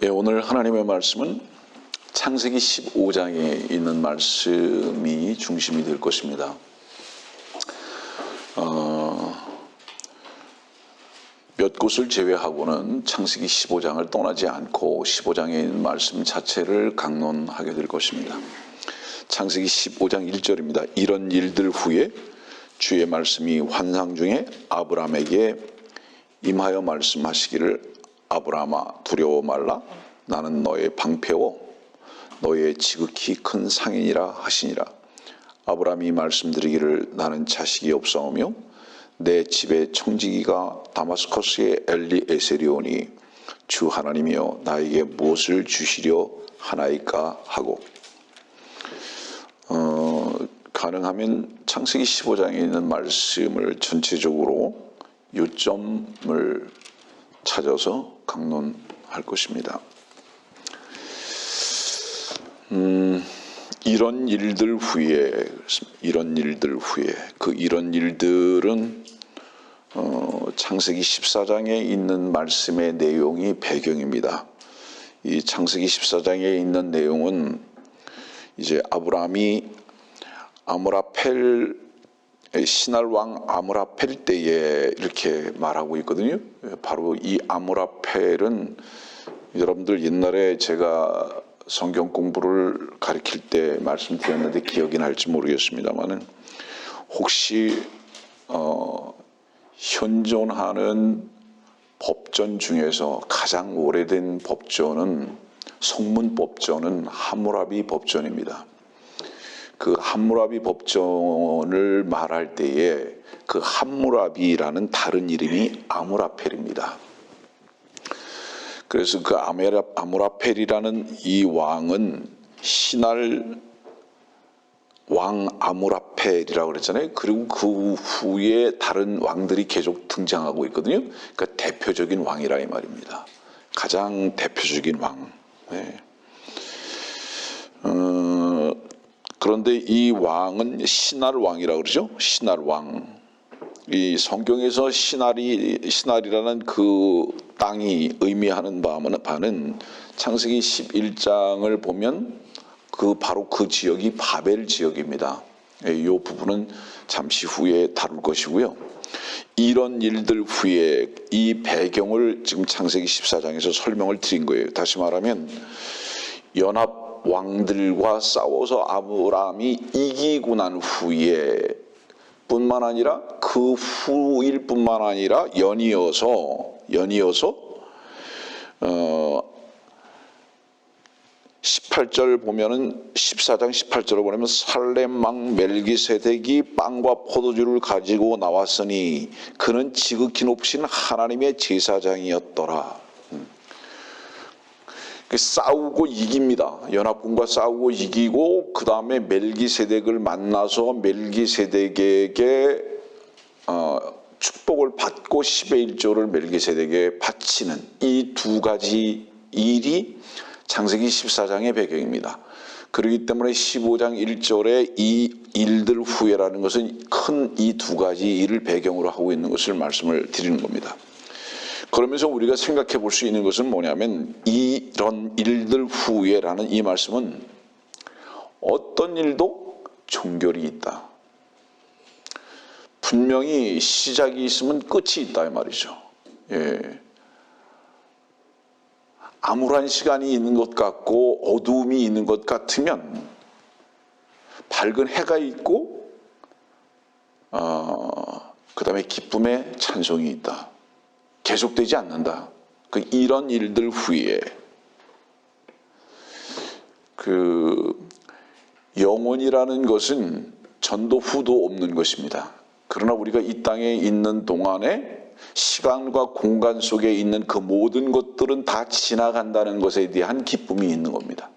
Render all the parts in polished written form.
예, 오늘 하나님의 말씀은 창세기 15장에 있는 말씀이 중심이 될 것입니다. 몇 곳을 제외하고는 창세기 15장을 떠나지 않고 15장에 있는 말씀 자체를 강론하게 될 것입니다. 창세기 15장 1절입니다. 이런 일들 후에 주의 말씀이 환상 중에 아브라함에게 임하여 말씀하시기를 아브라함아 두려워 말라. 나는 너의 방패요 너의 지극히 큰 상인이라 하시니라. 아브라함이 말씀드리기를 나는 자식이 없사오며 내 집에 청지기가 다마스커스의 엘리에셀이오니 주 하나님이여 나에게 무엇을 주시려 하나이까 하고 가능하면 창세기 15장에 있는 말씀을 전체적으로 요점을 찾아서 강론할 것입니다. 이런 일들 후에 이런 일들은 창세기 14장에 있는 말씀의 내용이 배경입니다. 이 창세기 14장에 있는 내용은 이제 아브라함이 아므라펠 신할 왕 아므라펠 때에 이렇게 말하고 있거든요. 바로 이 아므라펠은 여러분들 옛날에 제가 성경 공부를 가르칠 때 말씀드렸는데 기억이 날지 모르겠습니다만은 혹시 현존하는 법전 중에서 가장 오래된 법전은 성문법전은 함무라비 법전입니다. 그 함무라비 법전을 말할 때에 그 함무라비라는 다른 이름이 아므라펠입니다. 그래서 그 아므라펠이라는 이 왕은 신할 왕 아므라펠이라고 그랬잖아요. 그리고 그 후에 다른 왕들이 계속 등장하고 있거든요. 그러니까 대표적인 왕이라 이 말입니다. 가장 대표적인 왕. 네. 그런데 이 왕은 신할 왕이라고 그러죠. 신할 왕. 이 성경에서 신할이라는 그 땅이 의미하는 바는 창세기 11장을 보면 바로 그 지역이 바벨 지역입니다. 이 부분은 잠시 후에 다룰 것이고요. 이런 일들 후에 이 배경을 지금 창세기 14장에서 설명을 드린 거예요. 다시 말하면 연합 왕들과 싸워서 아브라함이 이기고 난 후에 뿐만 아니라 그 후일 뿐만 아니라 연이어서 18절 보면은 14장 18절을 보면 살렘 왕 멜기세덱이 빵과 포도주를 가지고 나왔으니 그는 지극히 높으신 하나님의 제사장이었더라. 싸우고 이깁니다. 연합군과 싸우고 이기고 그 다음에 멜기세덱을 만나서 멜기세덱에게 축복을 받고 10의 1조를 멜기세덱에게 바치는 이 두 가지 일이 창세기 14장의 배경입니다. 그렇기 때문에 15장 1절에 이 일들 후에라는 것은 큰 이 두 가지 일을 배경으로 하고 있는 것을 말씀을 드리는 겁니다. 그러면서 우리가 생각해 볼 수 있는 것은 뭐냐면 이런 일들 후에라는 이 말씀은 어떤 일도 종결이 있다. 분명히 시작이 있으면 끝이 있다 이 말이죠. 예. 암울한 시간이 있는 것 같고 어두움이 있는 것 같으면 밝은 해가 있고 그 다음에 기쁨의 찬송이 있다. 계속되지 않는다. 이런 일들 후에 영혼이라는 것은 전도 후도 없는 것입니다. 그러나 우리가 이 땅에 있는 동안에 시간과 공간 속에 있는 그 모든 것들은 다 지나간다는 것에 대한 기쁨이 있는 겁니다.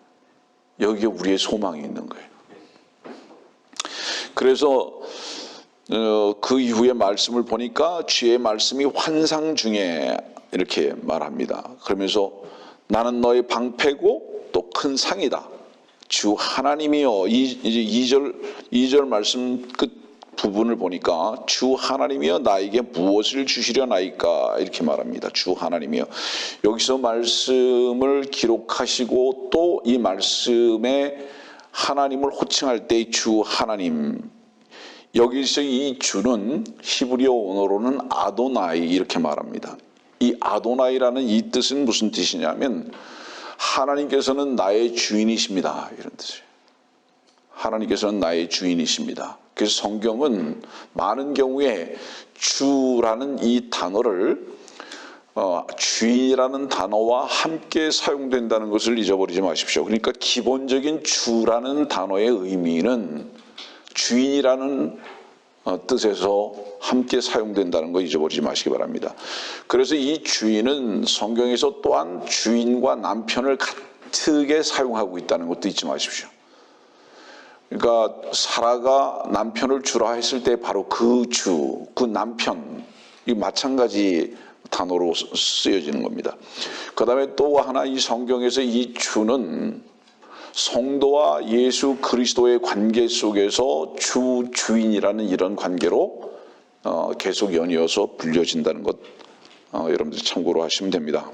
여기에 우리의 소망이 있는 거예요. 그래서 그 이후의 말씀을 보니까 주의 말씀이 환상 중에 이렇게 말합니다. 그러면서 나는 너의 방패고 또 큰 상이다. 주 하나님이여. 2절 말씀 끝 부분을 보니까 주 하나님이여 나에게 무엇을 주시려나이까 이렇게 말합니다. 주 하나님이여. 여기서 말씀을 기록하시고 또 이 말씀에 하나님을 호칭할 때 주 하나님, 여기서 이 주는 히브리어 언어로는 아도나이 이렇게 말합니다. 이 아도나이라는 이 뜻은 무슨 뜻이냐면 하나님께서는 나의 주인이십니다 이런 뜻이에요. 하나님께서는 나의 주인이십니다. 그래서 성경은 많은 경우에 주라는 이 단어를 주인이라는 단어와 함께 사용된다는 것을 잊어버리지 마십시오. 그러니까 기본적인 주라는 단어의 의미는 주인이라는 뜻에서 함께 사용된다는 거 잊어버리지 마시기 바랍니다. 그래서 이 주인은 성경에서 또한 주인과 남편을 같게 사용하고 있다는 것도 잊지 마십시오. 그러니까 사라가 남편을 주라 했을 때 바로 그 주, 그 남편, 이 마찬가지 단어로 쓰여지는 겁니다. 그 다음에 또 하나 이 성경에서 이 주는 성도와 예수 그리스도의 관계 속에서 주인이라는 이런 관계로 계속 연이어서 불려진다는 것 여러분들 참고로 하시면 됩니다.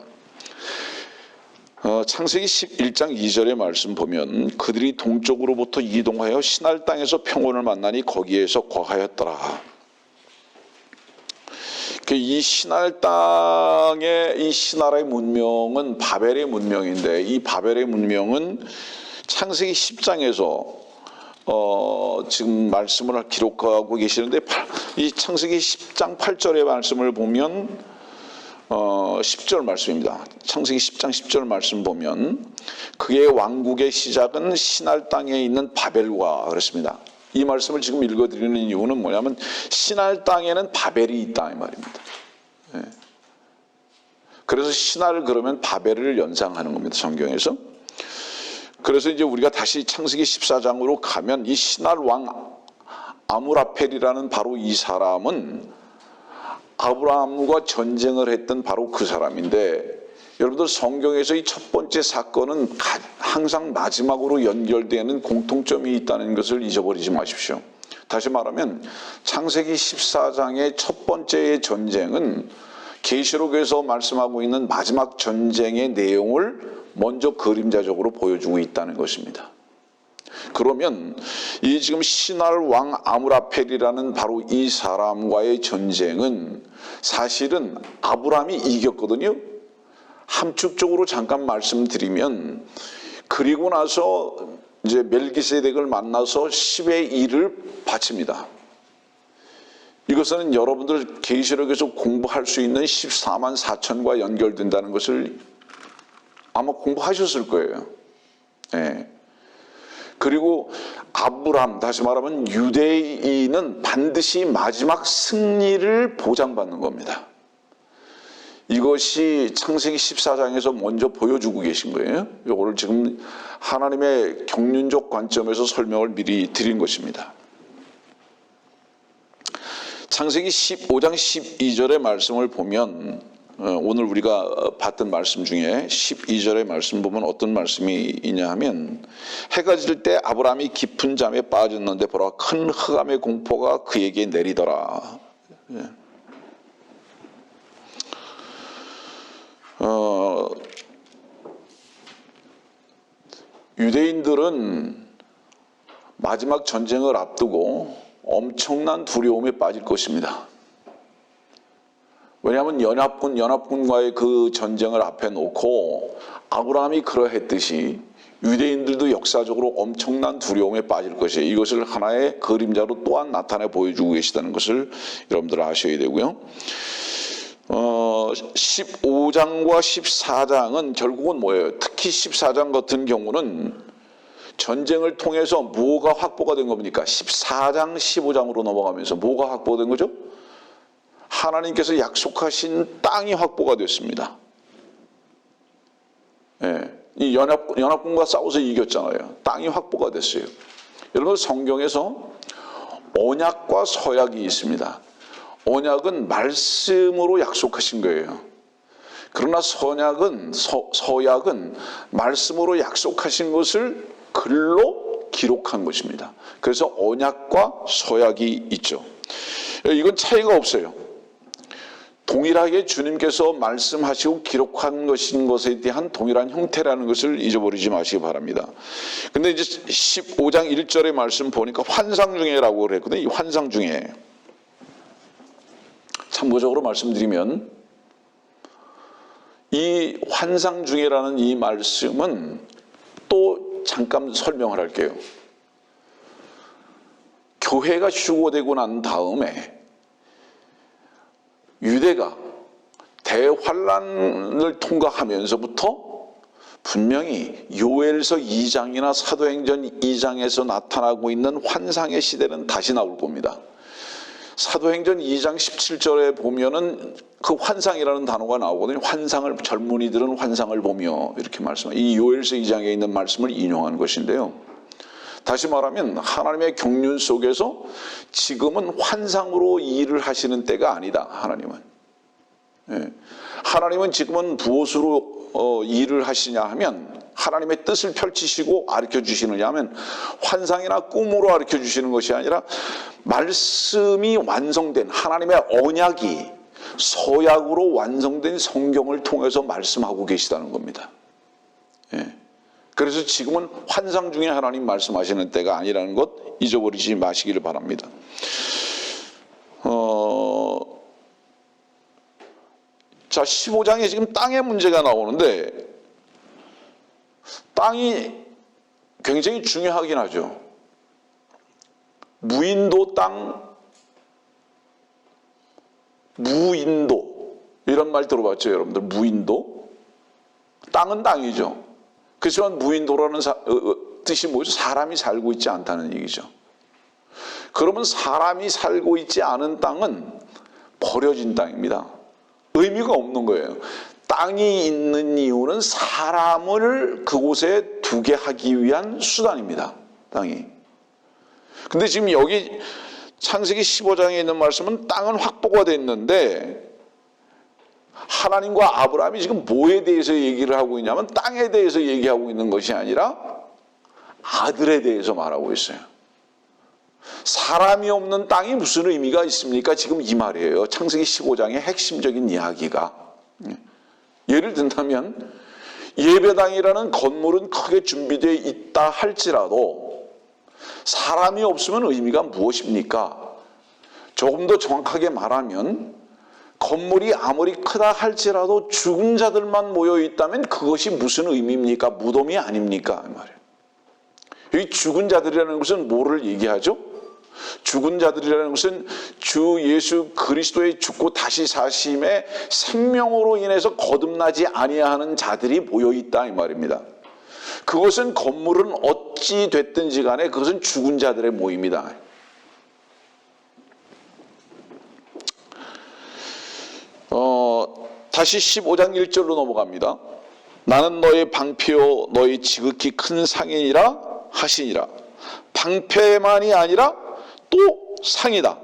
창세기 11장 2절의 말씀 보면 그들이 동쪽으로부터 이동하여 시날 땅에서 평원을 만나니 거기에서 거하였더라. 이 시날 땅의 이 시나라의 문명은 바벨의 문명인데 이 바벨의 문명은 창세기 10장에서 지금 말씀을 기록하고 계시는데 이 창세기 10장 8절의 말씀을 보면 10절 말씀입니다. 창세기 10장 10절 말씀 보면 그의 왕국의 시작은 시날 땅에 있는 바벨과 그렇습니다. 이 말씀을 지금 읽어드리는 이유는 뭐냐면 시날 땅에는 바벨이 있다 이 말입니다. 예. 그래서 시날 그러면 바벨을 연상하는 겁니다. 성경에서. 그래서 이제 우리가 다시 창세기 14장으로 가면 이 시날 왕 아므라펠이라는 바로 이 사람은 아브라함과 전쟁을 했던 바로 그 사람인데 여러분들 성경에서 이 첫 번째 사건은 항상 마지막으로 연결되는 공통점이 있다는 것을 잊어버리지 마십시오. 다시 말하면 창세기 14장의 첫 번째의 전쟁은 계시록에서 말씀하고 있는 마지막 전쟁의 내용을 먼저 그림자적으로 보여주고 있다는 것입니다. 그러면 이 지금 시날 왕 아므라펠이라는 바로 이 사람과의 전쟁은 사실은 아브라함이 이겼거든요. 함축적으로 잠깐 말씀드리면 그리고 나서 이제 멜기세덱을 만나서 10의 1을 바칩니다. 이것은 여러분들 계시록에서 공부할 수 있는 14만 4천과 연결된다는 것을 아마 공부하셨을 거예요. 네. 그리고 아브람, 다시 말하면 유대인은 반드시 마지막 승리를 보장받는 겁니다. 이것이 창세기 14장에서 먼저 보여주고 계신 거예요. 이거를 지금 하나님의 경륜적 관점에서 설명을 미리 드린 것입니다. 창세기 15장 12절의 말씀을 보면 오늘 우리가 봤던 말씀 중에 12절의 말씀 보면 어떤 말씀이 있냐 하면 해가 질 때 아브라함이 깊은 잠에 빠졌는데 보라 큰 흑암의 공포가 그에게 내리더라. 유대인들은 마지막 전쟁을 앞두고 엄청난 두려움에 빠질 것입니다. 왜냐하면 연합군과의 그 전쟁을 앞에 놓고 아브라함이 그러했듯이 유대인들도 역사적으로 엄청난 두려움에 빠질 것이에요. 이것을 하나의 그림자로 또한 나타내 보여주고 계시다는 것을 여러분들 아셔야 되고요. 15장과 14장은 결국은 뭐예요? 특히 14장 같은 경우는 전쟁을 통해서 뭐가 확보가 된 겁니까? 14장, 15장으로 넘어가면서 뭐가 확보된 거죠? 하나님께서 약속하신 땅이 확보가 됐습니다. 예, 이 연합군과 싸워서 이겼잖아요. 땅이 확보가 됐어요. 여러분 성경에서 언약과 서약이 있습니다. 언약은 말씀으로 약속하신 거예요. 그러나 서약은 말씀으로 약속하신 것을 글로 기록한 것입니다. 그래서 언약과 서약이 있죠. 이건 차이가 없어요. 동일하게 주님께서 말씀하시고 기록한 것인 것에 대한 동일한 형태라는 것을 잊어버리지 마시기 바랍니다. 근데 이제 15장 1절의 말씀 보니까 환상 중에라고 그랬거든요. 이 환상 중에. 참고적으로 말씀드리면 이 환상 중에라는 이 말씀은 또 잠깐 설명을 할게요. 교회가 휴거되고 난 다음에 유대가 대환란을 통과하면서부터 분명히 요엘서 2장이나 사도행전 2장에서 나타나고 있는 환상의 시대는 다시 나올 겁니다. 사도행전 2장 17절에 보면은 그 환상이라는 단어가 나오거든요. 환상을, 젊은이들은 환상을 보며 이렇게 말씀해요. 이 요엘서 2장에 있는 말씀을 인용한 것인데요. 다시 말하면 하나님의 경륜 속에서 지금은 환상으로 일을 하시는 때가 아니다. 하나님은. 하나님은 지금은 무엇으로 일을 하시냐 하면 하나님의 뜻을 펼치시고 가르쳐 주시느냐 하면 환상이나 꿈으로 가르쳐 주시는 것이 아니라 말씀이 완성된 하나님의 언약이 서약으로 완성된 성경을 통해서 말씀하고 계시다는 겁니다. 그래서 지금은 환상 중에 하나님 말씀하시는 때가 아니라는 것 잊어버리지 마시기를 바랍니다. 자, 15장에 지금 땅의 문제가 나오는데 땅이 굉장히 중요하긴 하죠. 무인도 땅, 무인도 이런 말 들어봤죠, 여러분들? 무인도? 땅은 땅이죠. 그렇지만 무인도라는 뜻이 뭐죠? 사람이 살고 있지 않다는 얘기죠. 그러면 사람이 살고 있지 않은 땅은 버려진 땅입니다. 의미가 없는 거예요. 땅이 있는 이유는 사람을 그곳에 두게 하기 위한 수단입니다. 땅이. 근데 지금 여기 창세기 15장에 있는 말씀은 땅은 확보가 됐는데 하나님과 아브라함이 지금 뭐에 대해서 얘기를 하고 있냐면 땅에 대해서 얘기하고 있는 것이 아니라 아들에 대해서 말하고 있어요. 사람이 없는 땅이 무슨 의미가 있습니까? 지금 이 말이에요. 창세기 15장의 핵심적인 이야기가. 예를 든다면 예배당이라는 건물은 크게 준비되어 있다 할지라도 사람이 없으면 의미가 무엇입니까? 조금 더 정확하게 말하면 건물이 아무리 크다 할지라도 죽은 자들만 모여 있다면 그것이 무슨 의미입니까? 무덤이 아닙니까? 이 말이에요. 여기 죽은 자들이라는 것은 뭐를 얘기하죠? 죽은 자들이라는 것은 주 예수 그리스도의 죽고 다시 사심의 생명으로 인해서 거듭나지 아니하는 자들이 모여 있다 이 말입니다. 그것은 건물은 어찌 됐든지 간에 그것은 죽은 자들의 모임이다. 다시 15장 1절로 넘어갑니다. 나는 너의 방패요 너의 지극히 큰 상인이라 하시니라. 방패만이 아니라 또 상이다.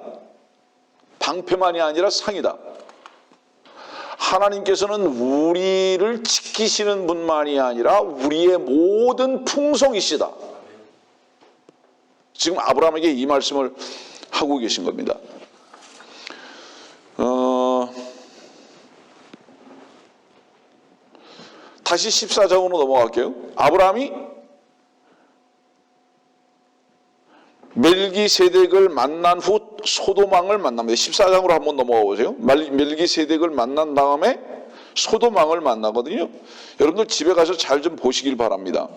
방패만이 아니라 상이다. 하나님께서는 우리를 지키시는 분만이 아니라 우리의 모든 풍성이시다. 지금 아브라함에게 이 말씀을 하고 계신 겁니다. 다시 14장으로 넘어갈게요. 아브라함이 멜기세덱을 만난 후 소돔왕을 만납니다. 14장으로 한번 넘어가 보세요. 멜기세덱을 만난 다음에 소돔왕을 만나거든요. 여러분들 집에 가서 잘 좀 보시길 바랍니다.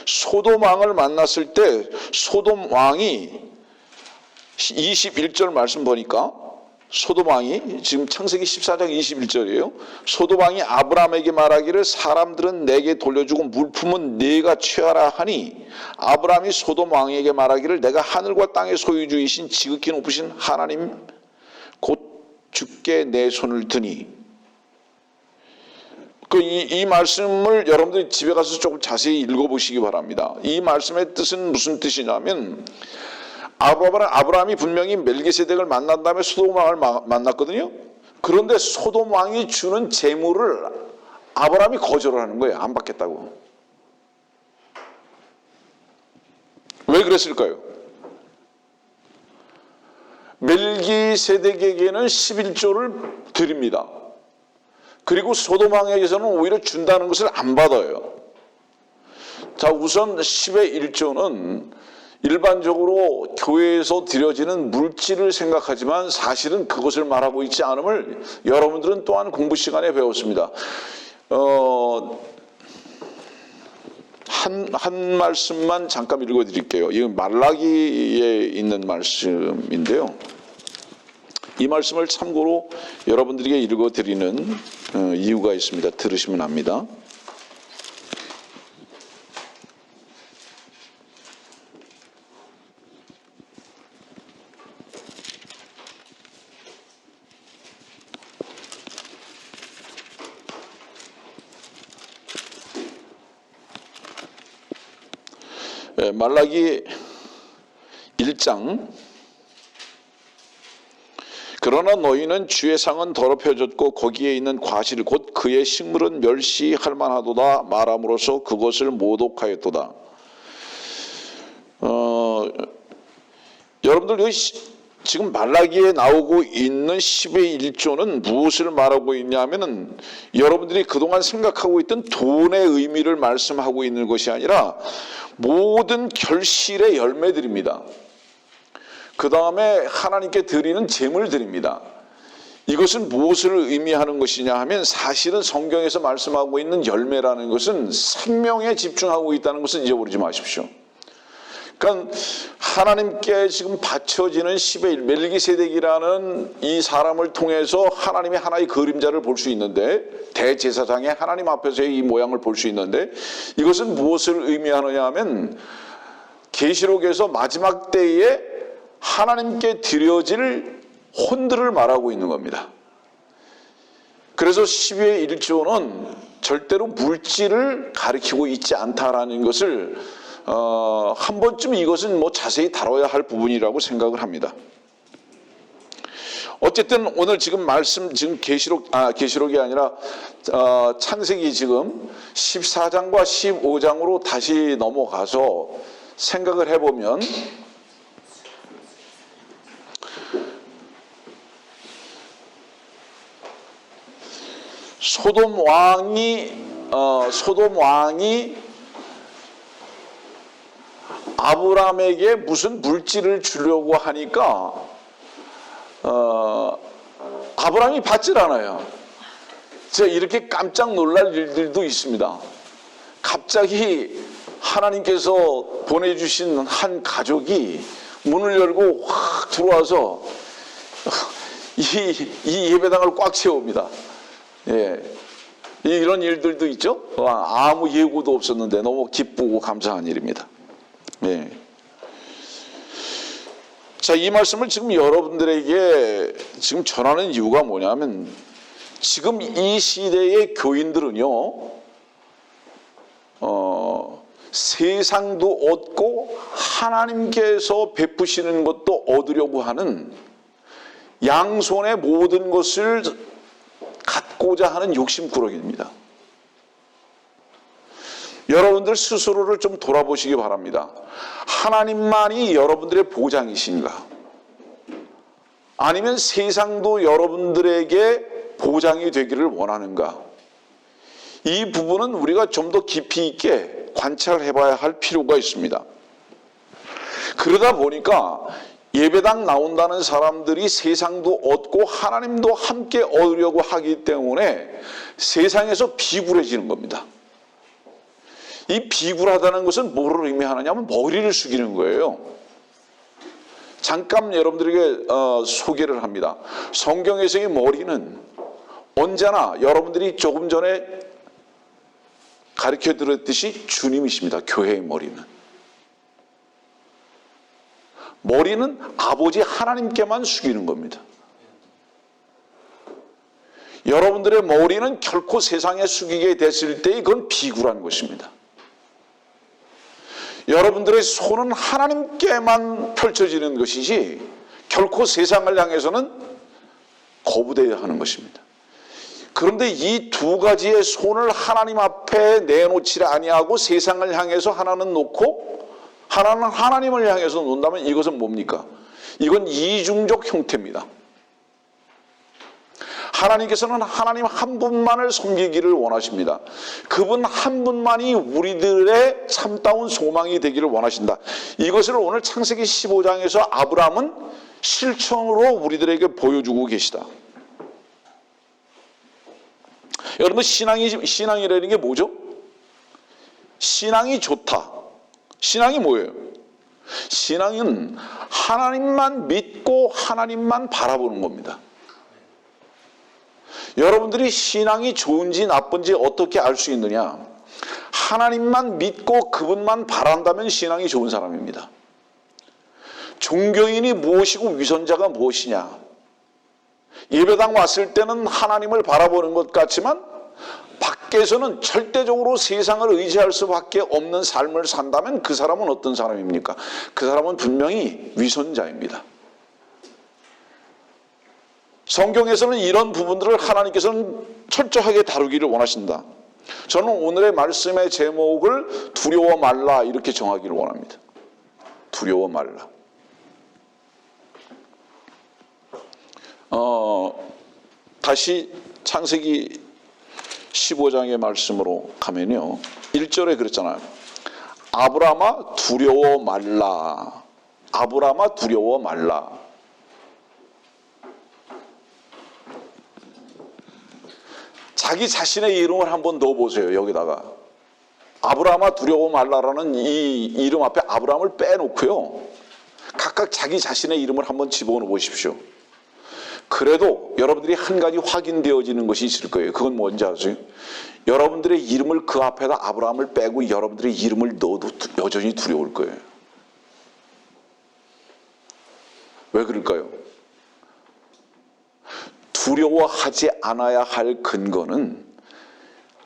소돔왕을 만났을 때 소돔왕이 21절 말씀 보니까 소돔왕이 지금 창세기 14장 21절이에요. 소돔왕이 아브라함에게 말하기를 사람들은 내게 돌려주고 물품은 네가 취하라 하니 아브라함이 소돔왕에게 말하기를 내가 하늘과 땅의 소유주이신 지극히 높으신 하나님 곧 주께 내 손을 드니. 이 말씀을 여러분들이 집에 가서 조금 자세히 읽어보시기 바랍니다. 이 말씀의 뜻은 무슨 뜻이냐면 아브라함이 분명히 멜기세덱을 만난 다음에 소돔왕을 만났거든요. 그런데 소돔왕이 주는 재물을 아브라함이 거절을 하는 거예요. 안 받겠다고. 왜 그랬을까요? 멜기세덱에게는 11조를 드립니다. 그리고 소돔 왕에게서는 오히려 준다는 것을 안 받아요. 자, 우선 10의 1조는 일반적으로 교회에서 드려지는 물질을 생각하지만 사실은 그것을 말하고 있지 않음을 여러분들은 또한 공부 시간에 배웠습니다. 한 말씀만 잠깐 읽어드릴게요. 이건 말라기에 있는 말씀인데요. 이 말씀을 참고로 여러분들에게 읽어드리는 이유가 있습니다. 들으시면 압니다. 말라기 1장. 그러나 너희는 주의 상은 더럽혀졌고 거기에 있는 과실 곧 그의 식물은 멸시할 만하도다 말함으로써 그것을 모독하였도다. 여러분들 여기 지금 말라기에 나오고 있는 10의 1조는 무엇을 말하고 있냐면은 여러분들이 그동안 생각하고 있던 돈의 의미를 말씀하고 있는 것이 아니라 모든 결실의 열매들입니다. 그 다음에 하나님께 드리는 제물들입니다. 이것은 무엇을 의미하는 것이냐 하면 사실은 성경에서 말씀하고 있는 열매라는 것은 생명에 집중하고 있다는 것을 잊어버리지 마십시오. 그러니까 하나님께 지금 바쳐지는 10의 1 멜기세덱이라는 이 사람을 통해서 하나님의 하나의 그림자를 볼 수 있는데 대제사장의 하나님 앞에서의 이 모양을 볼 수 있는데 이것은 무엇을 의미하느냐 하면 계시록에서 마지막 때에 하나님께 드려질 혼들을 말하고 있는 겁니다. 그래서 10의 1조는 절대로 물질을 가리키고 있지 않다라는 것을 한 번쯤 이것은 뭐 자세히 다뤄야 할 부분이라고 생각을 합니다. 어쨌든 오늘 지금 지금 계시록이 아니라 창세기 지금 14장과 15장으로 다시 넘어가서 생각을 해보면 소돔 왕이 아브라함에게 무슨 물질을 주려고 하니까 아브라함이 받질 않아요. 제가 이렇게 깜짝 놀랄 일들도 있습니다. 갑자기 하나님께서 보내주신 한 가족이 문을 열고 확 들어와서 이 예배당을 꽉 채웁니다. 예. 이런 일들도 있죠. 아무 예고도 없었는데 너무 기쁘고 감사한 일입니다. 네. 자, 이 말씀을 지금 여러분들에게 지금 전하는 이유가 뭐냐면 지금 이 시대의 교인들은요, 세상도 얻고 하나님께서 베푸시는 것도 얻으려고 하는 양손의 모든 것을 갖고자 하는 욕심꾸러기입니다. 여러분들 스스로를 좀 돌아보시기 바랍니다. 하나님만이 여러분들의 보장이신가? 아니면 세상도 여러분들에게 보장이 되기를 원하는가? 이 부분은 우리가 좀 더 깊이 있게 관찰해 봐야 할 필요가 있습니다. 그러다 보니까 예배당 나온다는 사람들이 세상도 얻고 하나님도 함께 얻으려고 하기 때문에 세상에서 비굴해지는 겁니다. 이 비굴하다는 것은 뭐를 의미하느냐면 머리를 숙이는 거예요. 잠깐 여러분들에게 소개를 합니다. 성경에서의 머리는 언제나 여러분들이 조금 전에 가르쳐 드렸듯이 주님이십니다. 교회의 머리는. 머리는 아버지 하나님께만 숙이는 겁니다. 여러분들의 머리는 결코 세상에 숙이게 됐을 때 이건 비굴한 것입니다. 여러분들의 손은 하나님께만 펼쳐지는 것이지 결코 세상을 향해서는 거부되어야 하는 것입니다. 그런데 이 두 가지의 손을 하나님 앞에 내놓지 아니하고 세상을 향해서 하나는 놓고 하나는 하나님을 향해서 논다면 이것은 뭡니까? 이건 이중적 형태입니다. 하나님께서는 하나님 한 분만을 섬기기를 원하십니다. 그분 한 분만이 우리들의 참다운 소망이 되기를 원하신다. 이것을 오늘 창세기 15장에서 아브라함은 실천으로 우리들에게 보여주고 계시다. 여러분, 신앙이라는 게 뭐죠? 신앙이 좋다. 신앙이 뭐예요? 신앙은 하나님만 믿고 하나님만 바라보는 겁니다. 여러분들이 신앙이 좋은지 나쁜지 어떻게 알 수 있느냐? 하나님만 믿고 그분만 바란다면 신앙이 좋은 사람입니다. 종교인이 무엇이고 위선자가 무엇이냐? 예배당 왔을 때는 하나님을 바라보는 것 같지만 밖에서는 절대적으로 세상을 의지할 수밖에 없는 삶을 산다면 그 사람은 어떤 사람입니까? 그 사람은 분명히 위선자입니다. 성경에서는 이런 부분들을 하나님께서는 철저하게 다루기를 원하신다. 저는 오늘의 말씀의 제목을 두려워 말라 이렇게 정하기를 원합니다. 두려워 말라. 다시 창세기 15장의 말씀으로 가면요. 1절에 그랬잖아요. 아브라함아 두려워 말라. 아브라함아 두려워 말라. 자기 자신의 이름을 한번 넣어보세요. 여기다가 아브라함아 두려워 말라라는 이 이름 앞에 아브라함을 빼놓고요. 각각 자기 자신의 이름을 한번 집어넣어 보십시오. 그래도 여러분들이 한 가지 확인되어지는 것이 있을 거예요. 그건 뭔지 아세요? 여러분들의 이름을 그 앞에다 아브라함을 빼고 여러분들의 이름을 넣어도 여전히 두려울 거예요. 왜 그럴까요? 두려워하지 않아야 할 근거는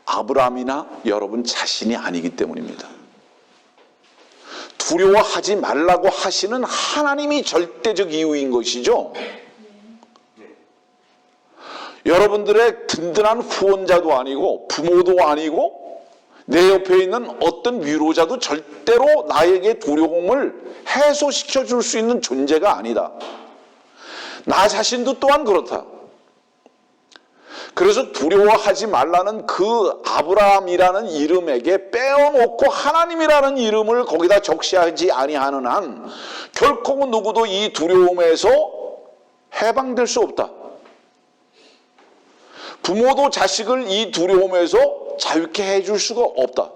아브라함이나 여러분 자신이 아니기 때문입니다. 두려워하지 말라고 하시는 하나님이 절대적 이유인 것이죠. 여러분들의 든든한 후원자도 아니고 부모도 아니고 내 옆에 있는 어떤 위로자도 절대로 나에게 두려움을 해소시켜 줄 수 있는 존재가 아니다. 나 자신도 또한 그렇다. 그래서 두려워하지 말라는 그 아브라함이라는 이름에게 빼어놓고 하나님이라는 이름을 거기다 적시하지 아니하는 한 결코 누구도 이 두려움에서 해방될 수 없다. 부모도 자식을 이 두려움에서 자유케 해줄 수가 없다.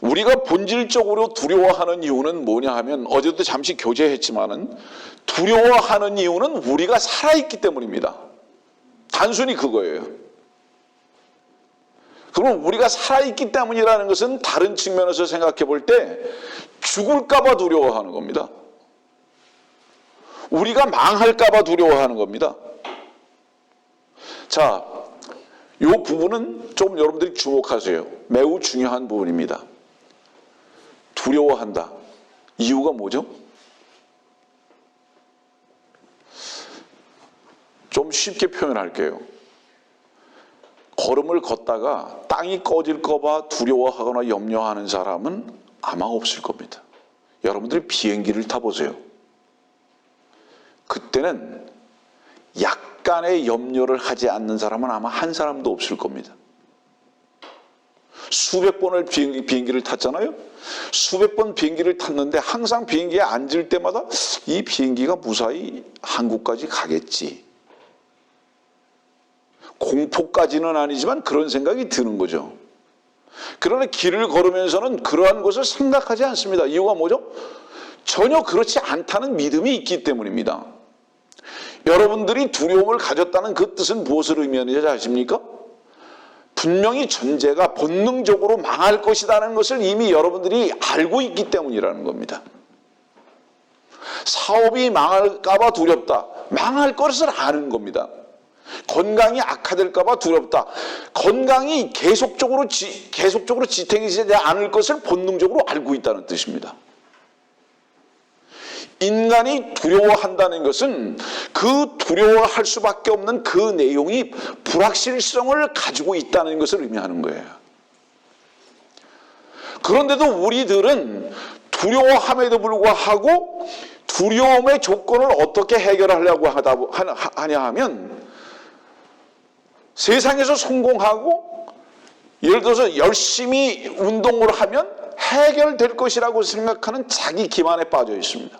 우리가 본질적으로 두려워하는 이유는 뭐냐 하면 어제도 잠시 교제했지만은 두려워하는 이유는 우리가 살아있기 때문입니다. 단순히 그거예요. 그럼 우리가 살아있기 때문이라는 것은 다른 측면에서 생각해 볼 때 죽을까 봐 두려워하는 겁니다. 우리가 망할까 봐 두려워하는 겁니다. 자, 이 부분은 좀 여러분들이 주목하세요. 매우 중요한 부분입니다. 두려워한다. 이유가 뭐죠? 좀 쉽게 표현할게요. 걸음을 걷다가 땅이 꺼질까 봐 두려워하거나 염려하는 사람은 아마 없을 겁니다. 여러분들이 비행기를 타보세요. 그때는 약간의 염려를 하지 않는 사람은 아마 한 사람도 없을 겁니다. 수백 번을 비행기를 탔잖아요. 수백 번 비행기를 탔는데 항상 비행기에 앉을 때마다 이 비행기가 무사히 한국까지 가겠지. 공포까지는 아니지만 그런 생각이 드는 거죠. 그러나 길을 걸으면서는 그러한 것을 생각하지 않습니다. 이유가 뭐죠? 전혀 그렇지 않다는 믿음이 있기 때문입니다. 여러분들이 두려움을 가졌다는 그 뜻은 무엇을 의미하는지 아십니까? 분명히 전제가 본능적으로 망할 것이라는 것을 이미 여러분들이 알고 있기 때문이라는 겁니다. 사업이 망할까 봐 두렵다. 망할 것을 아는 겁니다. 건강이 악화될까 봐 두렵다. 건강이 계속적으로 지탱이지 않을 것을 본능적으로 알고 있다는 뜻입니다. 인간이 두려워한다는 것은 그 두려워할 수밖에 없는 그 내용이 불확실성을 가지고 있다는 것을 의미하는 거예요. 그런데도 우리들은 두려워함에도 불구하고 두려움의 조건을 어떻게 해결하려고 하냐 하면 세상에서 성공하고 예를 들어서 열심히 운동을 하면 해결될 것이라고 생각하는 자기 기만에 빠져 있습니다.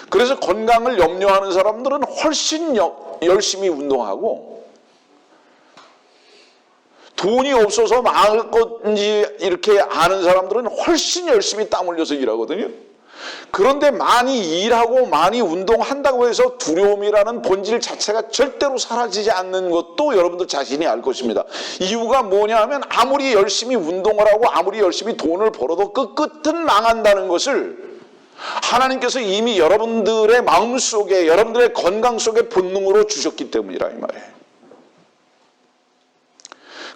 그래서 건강을 염려하는 사람들은 훨씬 열심히 운동하고 돈이 없어서 망할 건지 이렇게 아는 사람들은 훨씬 열심히 땀 흘려서 일하거든요. 그런데 많이 일하고 많이 운동한다고 해서 두려움이라는 본질 자체가 절대로 사라지지 않는 것도 여러분들 자신이 알 것입니다. 이유가 뭐냐 하면 아무리 열심히 운동을 하고 아무리 열심히 돈을 벌어도 끝은 망한다는 것을 하나님께서 이미 여러분들의 마음속에 여러분들의 건강 속에 본능으로 주셨기 때문이라 이 말이에요.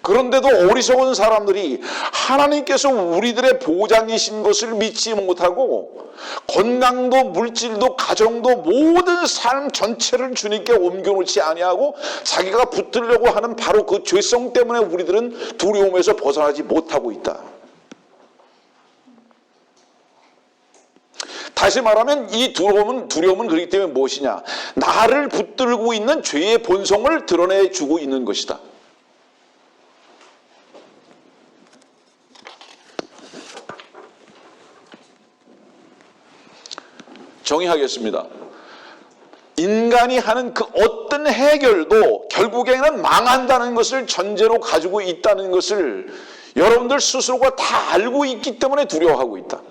그런데도 어리석은 사람들이 하나님께서 우리들의 보장이신 것을 믿지 못하고 건강도 물질도 가정도 모든 삶 전체를 주님께 옮겨놓지 아니하고 자기가 붙들려고 하는 바로 그 죄성 때문에 우리들은 두려움에서 벗어나지 못하고 있다. 다시 말하면 이 두려움은 그렇기 때문에 무엇이냐? 나를 붙들고 있는 죄의 본성을 드러내주고 있는 것이다. 정의하겠습니다. 인간이 하는 그 어떤 해결도 결국에는 망한다는 것을 전제로 가지고 있다는 것을 여러분들 스스로가 다 알고 있기 때문에 두려워하고 있다.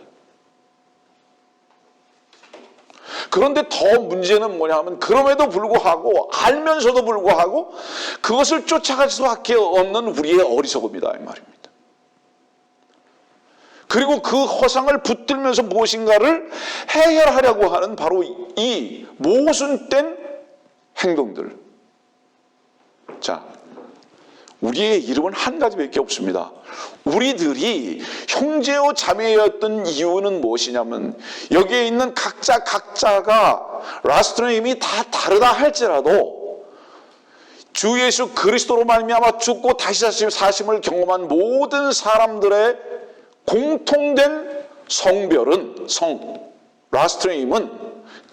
그런데 더 문제는 뭐냐 하면 그럼에도 불구하고 알면서도 불구하고 그것을 쫓아갈 수밖에 없는 우리의 어리석음이다 이 말입니다. 그리고 그 허상을 붙들면서 무엇인가를 해결하려고 하는 바로 이 모순된 행동들. 자, 우리의 이름은 한 가지밖에 없습니다. 우리들이 형제요 자매였던 이유는 무엇이냐면 여기에 있는 각자가 라스트네임이 다 다르다 할지라도 주 예수 그리스도로 말미암아 죽고 다시 사심을 경험한 모든 사람들의 공통된 성별은 라스트네임은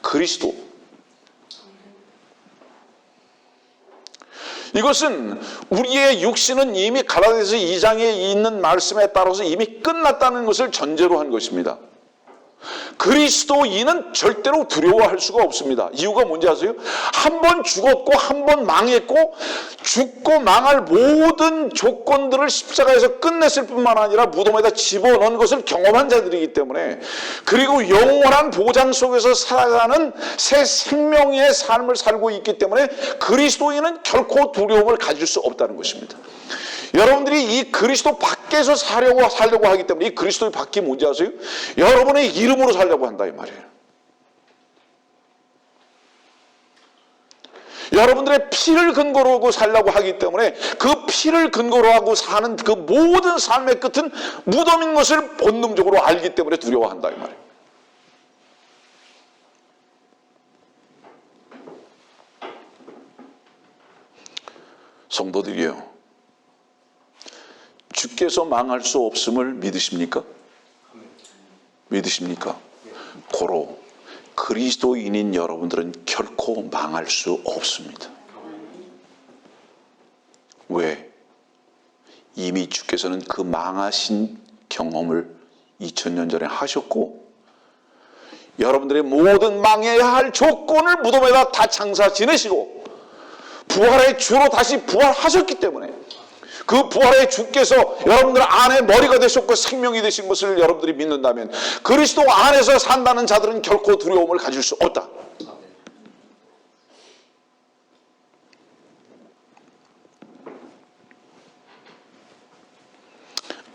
그리스도. 이것은 우리의 육신은 이미 갈라디아서 2장에 있는 말씀에 따라서 이미 끝났다는 것을 전제로 한 것입니다. 그리스도인은 절대로 두려워할 수가 없습니다. 이유가 뭔지 아세요? 한 번 죽었고 한 번 망했고 죽고 망할 모든 조건들을 십자가에서 끝냈을 뿐만 아니라 무덤에다 집어넣은 것을 경험한 자들이기 때문에 그리고 영원한 보장 속에서 살아가는 새 생명의 삶을 살고 있기 때문에 그리스도인은 결코 두려움을 가질 수 없다는 것입니다. 여러분들이 이 그리스도 밖에서 살려고 하기 때문에 이 그리스도의 밖이 뭔지 아세요? 여러분의 이름으로 살려고 한다 이 말이에요. 여러분들의 피를 근거로 하고 살려고 하기 때문에 그 피를 근거로 하고 사는 그 모든 삶의 끝은 무덤인 것을 본능적으로 알기 때문에 두려워한다 이 말이에요. 성도들이요, 주께서 망할 수 없음을 믿으십니까? 믿으십니까? 고로 그리스도인인 여러분들은 결코 망할 수 없습니다. 왜? 이미 주께서는 그 망하신 경험을 2000년 전에 하셨고 여러분들의 모든 망해야 할 조건을 무덤에다 다 장사 지내시고 부활의 주로 다시 부활하셨기 때문에 그 부활의 주께서 여러분들 안에 머리가 되셨고 생명이 되신 것을 여러분들이 믿는다면 그리스도 안에서 산다는 자들은 결코 두려움을 가질 수 없다.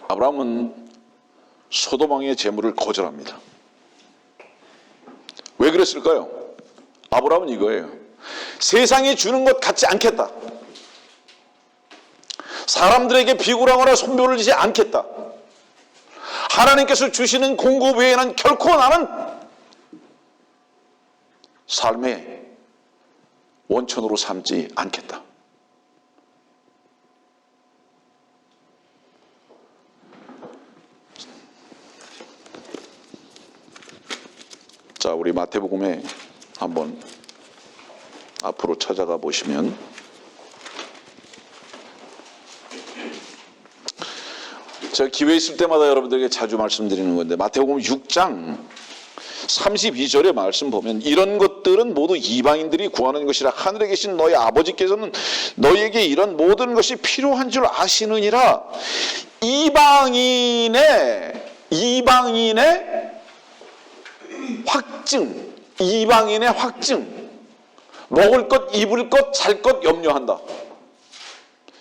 아브라함은 소돔왕의 제물을 거절합니다. 왜 그랬을까요? 아브라함은 이거예요. 세상이 주는 것 같지 않겠다. 사람들에게 비굴하거나 손벼를 지지 않겠다. 하나님께서 주시는 공급 외에는 결코 나는 삶의 원천으로 삼지 않겠다. 자, 우리 마태복음에 한번 앞으로 찾아가 보시면 제가 기회 있을 때마다 여러분들에게 자주 말씀드리는 건데 마태복음 6장 32절의 말씀 보면 이런 것들은 모두 이방인들이 구하는 것이라 하늘에 계신 너희 아버지께서는 너희에게 이런 모든 것이 필요한 줄 아시느니라. 이방인의 확증, 이방인의 확증, 먹을 것, 입을 것, 잘 것 염려한다.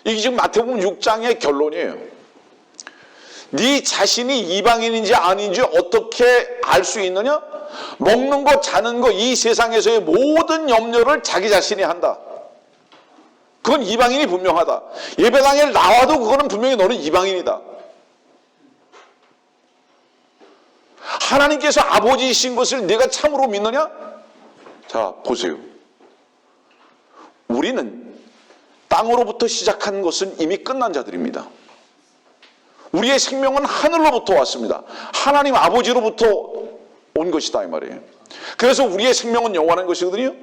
이게 지금 마태복음 6장의 결론이에요. 네 자신이 이방인인지 아닌지 어떻게 알 수 있느냐? 먹는 거, 자는 거, 이 세상에서의 모든 염려를 자기 자신이 한다. 그건 이방인이 분명하다. 예배당에 나와도 그거는 분명히 너는 이방인이다. 하나님께서 아버지이신 것을 내가 참으로 믿느냐? 자, 보세요. 우리는 땅으로부터 시작한 것은 이미 끝난 자들입니다. 우리의 생명은 하늘로부터 왔습니다. 하나님 아버지로부터 온 것이다 이 말이에요. 그래서 우리의 생명은 영원한 것이거든요.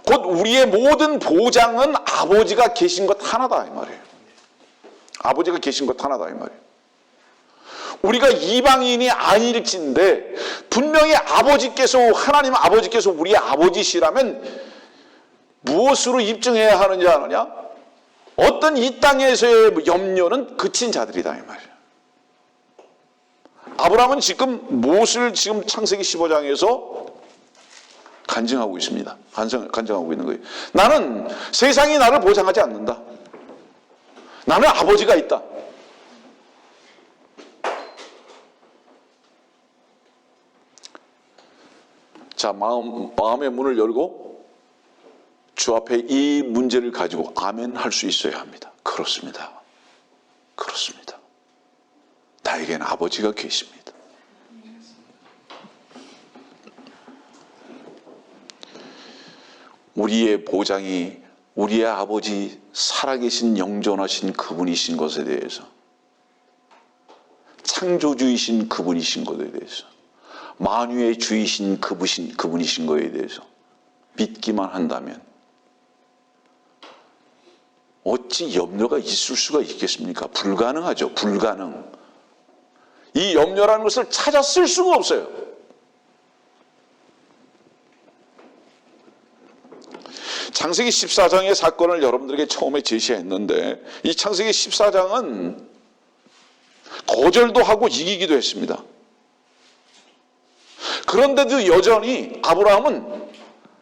곧 우리의 모든 보장은 아버지가 계신 것 하나다 이 말이에요. 아버지가 계신 것 하나다 이 말이에요. 우리가 이방인이 아닐진데 분명히 아버지께서, 하나님 아버지께서 우리의 아버지시라면 무엇으로 입증해야 하느냐 하느냐? 어떤 이 땅에서의 염려는 그친 자들이다 이 말이에요. 아브라함은 지금 무엇을 지금 창세기 15장에서 간증하고 있습니다. 간증하고 있는 거예요. 나는 세상이 나를 보장하지 않는다. 나는 아버지가 있다. 자, 마음의 문을 열고 주 앞에 이 문제를 가지고 아멘 할 수 있어야 합니다. 그렇습니다. 그렇습니다. 나에게는 아버지가 계십니다. 우리의 보장이 우리의 아버지, 살아계신 영존하신 그분이신 것에 대해서, 창조주이신 그분이신 것에 대해서, 만유의 주이신 그분이신 것에 대해서 믿기만 한다면 어찌 염려가 있을 수가 있겠습니까? 불가능하죠. 불가능. 이 염려라는 것을 찾아 쓸 수가 없어요. 창세기 14장의 사건을 여러분들에게 처음에 제시했는데 이 창세기 14장은 거절도 하고 이기기도 했습니다. 그런데도 여전히 아브라함은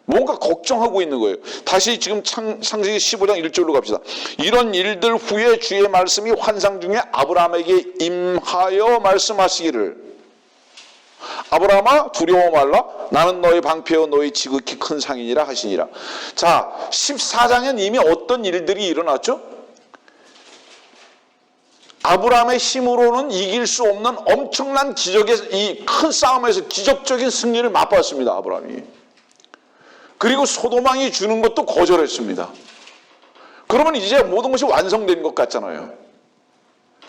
뭔가 걱정하고 있는 거예요. 다시 지금 창세기 15장 1절로 갑시다. 이런 일들 후에 주의 말씀이 환상 중에 아브라함에게 임하여 말씀하시기를 아브라함아 두려워 말라 나는 너의 방패요 너의 지극히 큰 상인이라 하시니라. 자, 14장엔 이미 어떤 일들이 일어났죠? 아브라함의 힘으로는 이길 수 없는 엄청난 기적의 이 큰 싸움에서 기적적인 승리를 맛봤습니다. 아브라함이. 그리고 소도망이 주는 것도 거절했습니다. 그러면 이제 모든 것이 완성된 것 같잖아요.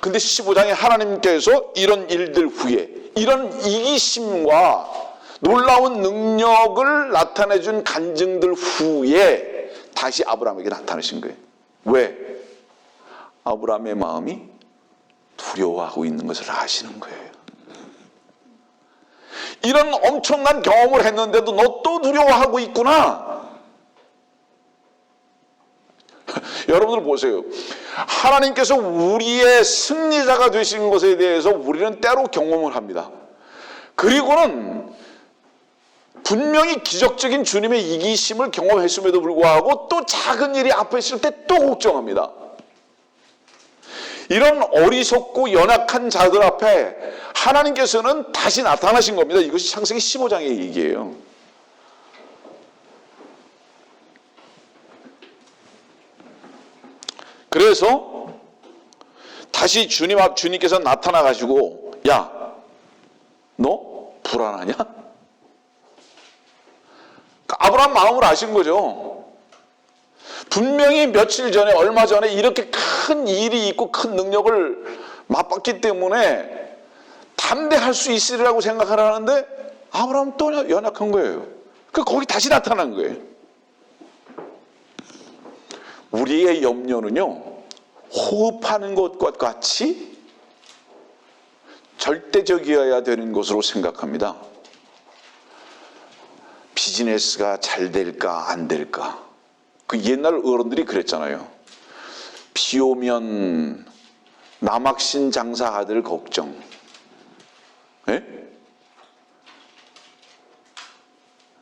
근데 15장에 하나님께서 이런 일들 후에 이런 이기심과 놀라운 능력을 나타내준 간증들 후에 다시 아브라함에게 나타나신 거예요. 왜? 아브라함의 마음이 두려워하고 있는 것을 아시는 거예요. 이런 엄청난 경험을 했는데도 너 또 두려워하고 있구나. 여러분들 보세요. 하나님께서 우리의 승리자가 되신 것에 대해서 우리는 때로 경험을 합니다. 그리고는 분명히 기적적인 주님의 이기심을 경험했음에도 불구하고 또 작은 일이 앞에 있을 때 또 걱정합니다. 이런 어리석고 연약한 자들 앞에 하나님께서는 다시 나타나신 겁니다. 이것이 창세기 15장의 얘기예요. 그래서 다시 주님께서 나타나 가지고 야, 너 불안하냐? 아브라함 마음을 아신 거죠. 분명히 며칠 전에, 얼마 전에 이렇게 큰 일이 있고 큰 능력을 맛봤기 때문에 담대할 수 있으리라고 생각을 하는데 아브라함은 또 연약한 거예요. 거기 다시 나타난 거예요. 우리의 염려는요, 호흡하는 것과 같이 절대적이어야 되는 것으로 생각합니다. 비즈니스가 잘 될까 안 될까. 그 옛날 어른들이 그랬잖아요. 비 오면 남학신 장사 아들 걱정. 예?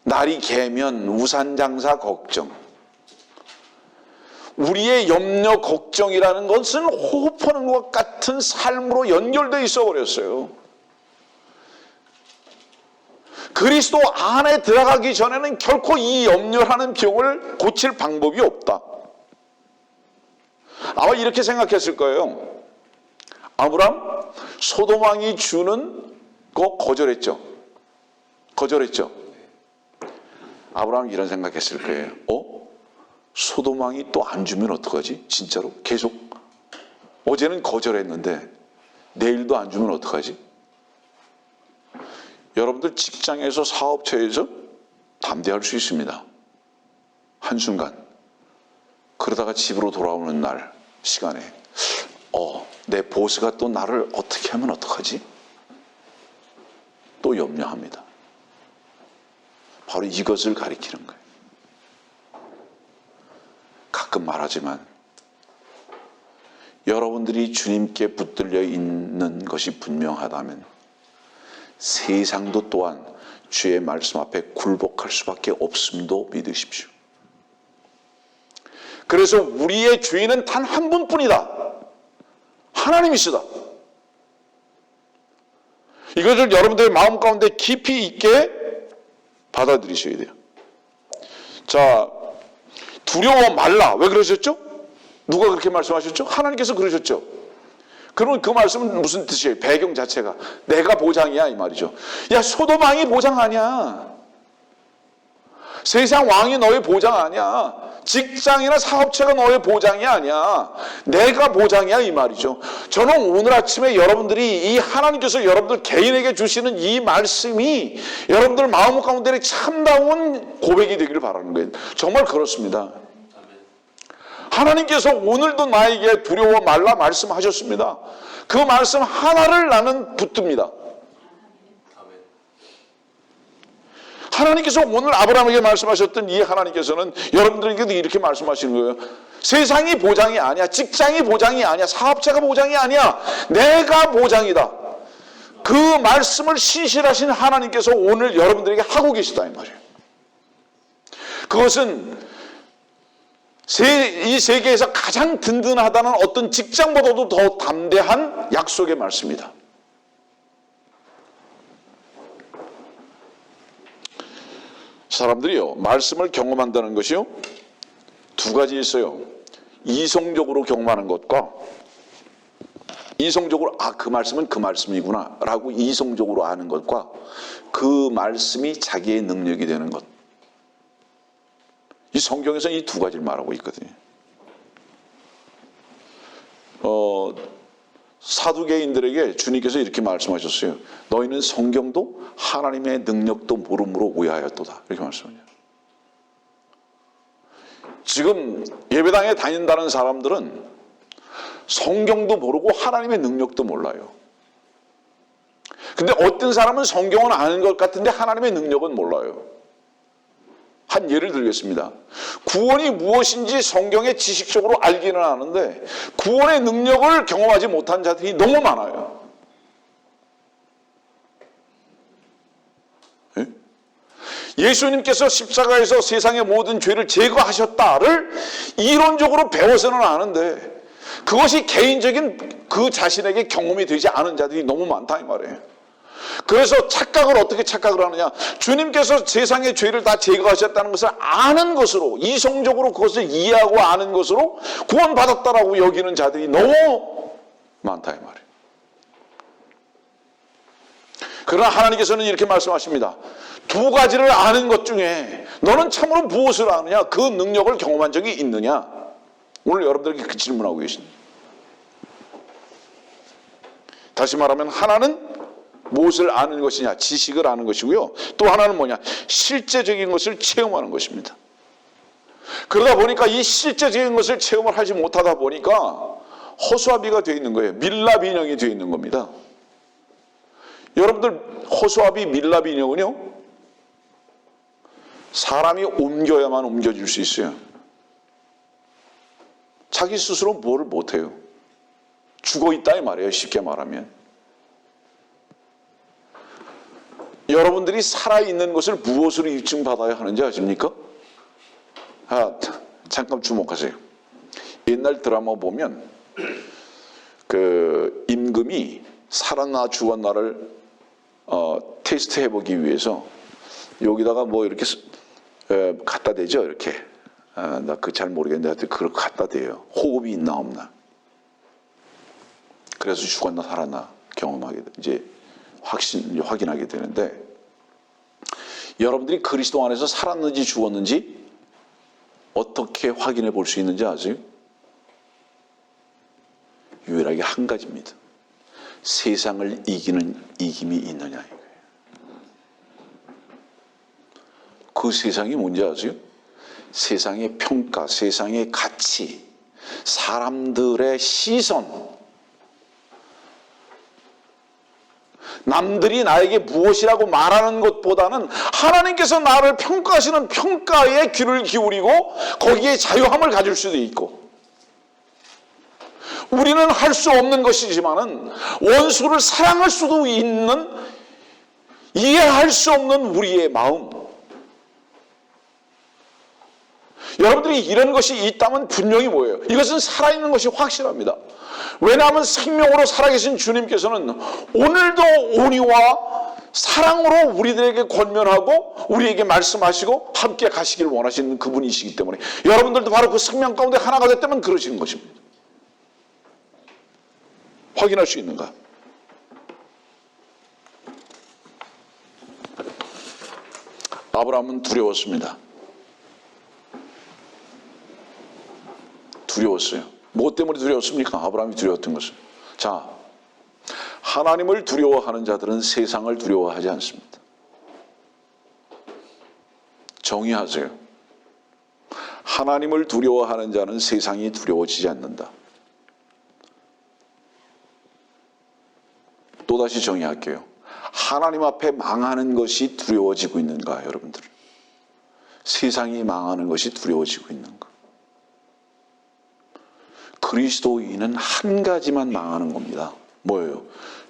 날이 개면 우산 장사 걱정. 우리의 염려 걱정이라는 것은 호흡하는 것 같은 삶으로 연결되어 있어 버렸어요. 그리스도 안에 들어가기 전에는 결코 이 염려라는 병을 고칠 방법이 없다. 아마 이렇게 생각했을 거예요. 아브람, 소돔 왕이 주는 거 거절했죠. 거절했죠. 아브라함이 이런 생각했을 거예요. 소돔 왕이 또 안 주면 어떡하지? 진짜로? 계속. 어제는 거절했는데 내일도 안 주면 어떡하지? 여러분들 직장에서, 사업처에서 담대할 수 있습니다. 한순간. 그러다가 집으로 돌아오는 날 시간에 내 보스가 또 나를 어떻게 하면 어떡하지? 또 염려합니다. 바로 이것을 가리키는 거예요. 가끔 말하지만 여러분들이 주님께 붙들려 있는 것이 분명하다면 세상도 또한 주의 말씀 앞에 굴복할 수밖에 없음도 믿으십시오. 그래서 우리의 주인은 단 한 분뿐이다. 하나님이시다. 이것을 여러분들의 마음 가운데 깊이 있게 받아들이셔야 돼요. 자, 두려워 말라. 왜 그러셨죠? 누가 그렇게 말씀하셨죠? 하나님께서 그러셨죠. 그러면 그 말씀은 무슨 뜻이에요? 배경 자체가 내가 보장이야 이 말이죠. 야, 소돔 왕이 보장 아니야. 세상 왕이 너의 보장 아니야. 직장이나 사업체가 너의 보장이 아니야. 내가 보장이야 이 말이죠. 저는 오늘 아침에 여러분들이 이 하나님께서 여러분들 개인에게 주시는 이 말씀이 여러분들 마음 가운데 참다운 고백이 되기를 바라는 거예요. 정말 그렇습니다. 하나님께서 오늘도 나에게 두려워 말라 말씀하셨습니다. 그 말씀 하나를 나는 붙듭니다. 하나님께서 오늘 아브라함에게 말씀하셨던 이 하나님께서는 여러분들에게도 이렇게 말씀하시는 거예요. 세상이 보장이 아니야. 직장이 보장이 아니야. 사업체가 보장이 아니야. 내가 보장이다. 그 말씀을 신실하신 하나님께서 오늘 여러분들에게 하고 계시다 이 말이에요. 그것은 이 세계에서 가장 든든하다는 어떤 직장보다도 더 담대한 약속의 말씀이다. 사람들이요, 말씀을 경험한다는 것이요, 두 가지 있어요. 이성적으로 경험하는 것과 이성적으로 그 말씀은 그 말씀이구나 라고 이성적으로 아는 것과 그 말씀이 자기의 능력이 되는 것. 이 성경에서 이 두 가지를 말하고 있거든요. 사두개인들에게 주님께서 이렇게 말씀하셨어요. 너희는 성경도 하나님의 능력도 모름으로 오해하였도다. 이렇게 말씀하세요. 지금 예배당에 다닌다는 사람들은 성경도 모르고 하나님의 능력도 몰라요. 근데 어떤 사람은 성경은 아는 것 같은데 하나님의 능력은 몰라요. 한 예를 들겠습니다. 구원이 무엇인지 성경에 지식적으로 알기는 아는데 구원의 능력을 경험하지 못한 자들이 너무 많아요. 예? 예수님께서 십자가에서 세상의 모든 죄를 제거하셨다를 이론적으로 배워서는 아는데 그것이 개인적인 그 자신에게 경험이 되지 않은 자들이 너무 많다 이 말이에요. 그래서 착각을 어떻게 착각을 하느냐. 주님께서 세상의 죄를 다 제거하셨다는 것을 아는 것으로, 이성적으로 그것을 이해하고 아는 것으로 구원받았다라고 여기는 자들이 너무 많다 이 말이에요. 그러나 하나님께서는 이렇게 말씀하십니다. 두 가지를 아는 것 중에 너는 참으로 무엇을 아느냐? 그 능력을 경험한 적이 있느냐? 오늘 여러분들에게 그 질문하고 계십니다. 다시 말하면 하나는 무엇을 아는 것이냐? 지식을 아는 것이고요. 또 하나는 뭐냐? 실제적인 것을 체험하는 것입니다. 그러다 보니까 이 실제적인 것을 체험을 하지 못하다 보니까 허수아비가 되어 있는 거예요. 밀랍 인형이 되어 있는 겁니다. 여러분들 허수아비 밀랍 인형은요, 사람이 옮겨야만 옮겨줄 수 있어요. 자기 스스로 뭐를 못해요. 죽어있다 이 말이에요. 쉽게 말하면. 여러분들이 살아있는 것을 무엇으로 입증받아야 하는지 아십니까? 잠깐 주목하세요. 옛날 드라마 보면 그 임금이 살았나 죽었나를 테스트 해보기 위해서 여기다가 뭐 이렇게 갖다 대죠. 이렇게. 나 그 잘 모르겠는데 하여튼 그걸 갖다 대요. 호흡이 있나 없나. 그래서 죽었나 살았나 경험하게 이제 확인하게 되는데, 여러분들이 그리스도 안에서 살았는지 죽었는지 어떻게 확인해 볼 수 있는지 아세요? 유일하게 한 가지입니다. 세상을 이기는 이김이 있느냐 이거예요. 그 세상이 뭔지 아세요? 세상의 평가, 세상의 가치, 사람들의 시선, 남들이 나에게 무엇이라고 말하는 것보다는 하나님께서 나를 평가하시는 평가에 귀를 기울이고 거기에 자유함을 가질 수도 있고, 우리는 할 수 없는 것이지만은 원수를 사랑할 수도 있는, 이해할 수 없는 우리의 마음. 여러분들이 이런 것이 있다면 분명히 뭐예요? 이것은 살아있는 것이 확실합니다. 왜냐하면 생명으로 살아계신 주님께서는 오늘도 온유와 사랑으로 우리들에게 권면하고 우리에게 말씀하시고 함께 가시기를 원하시는 그분이시기 때문에, 여러분들도 바로 그 생명 가운데 하나가 됐다면 그러시는 것입니다. 확인할 수 있는가? 아브라함은 두려웠습니다. 두려웠어요. 무엇 때문에 두려웠습니까? 아브라함이 두려웠던 것은. 자, 하나님을 두려워하는 자들은 세상을 두려워하지 않습니다. 정의하세요. 하나님을 두려워하는 자는 세상이 두려워지지 않는다. 또다시 정의할게요. 하나님 앞에 망하는 것이 두려워지고 있는가, 여러분들? 세상이 망하는 것이 두려워지고 있는가? 그리스도인은 한 가지만 망하는 겁니다. 뭐예요?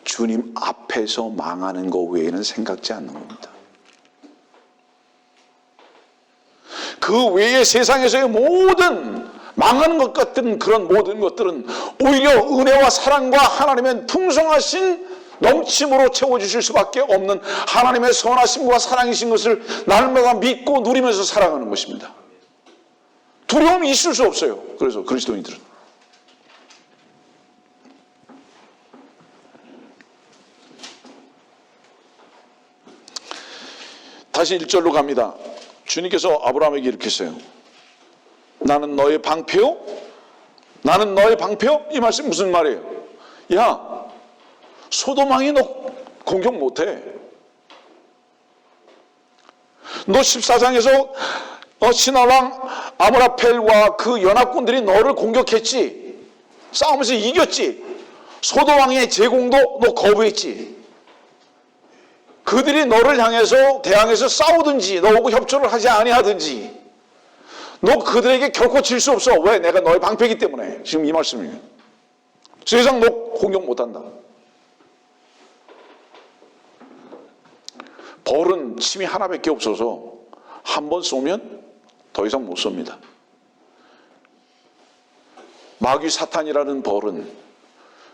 주님 앞에서 망하는 것 외에는 생각지 않는 겁니다. 그 외의 세상에서의 모든 망하는 것 같은 그런 모든 것들은 오히려 은혜와 사랑과 하나님의 풍성하신 넘침으로 채워주실 수밖에 없는 하나님의 선하심과 사랑이신 것을 날마다 믿고 누리면서 살아가는 것입니다. 두려움이 있을 수 없어요. 그래서 그리스도인들은. 다시 1절로 갑니다. 주님께서 아브라함에게 이렇게 했어요. 나는 너의 방패요? 나는 너의 방패요? 이 말씀 무슨 말이에요? 야, 소돔왕이 너 공격 못해. 너 14장에서 신하왕 아므라펠과 그 연합군들이 너를 공격했지. 싸우면서 이겼지. 소돔왕의 제공도 너 거부했지. 그들이 너를 향해서 대항해서 싸우든지 너하고 협조를 하지 아니하든지 너 그들에게 결코 질 수 없어. 왜? 내가 너의 방패이기 때문에. 지금 이 말씀이에요. 세상 너 공격 못한다. 벌은 침이 하나밖에 없어서 한 번 쏘면 더 이상 못 쏩니다. 마귀 사탄이라는 벌은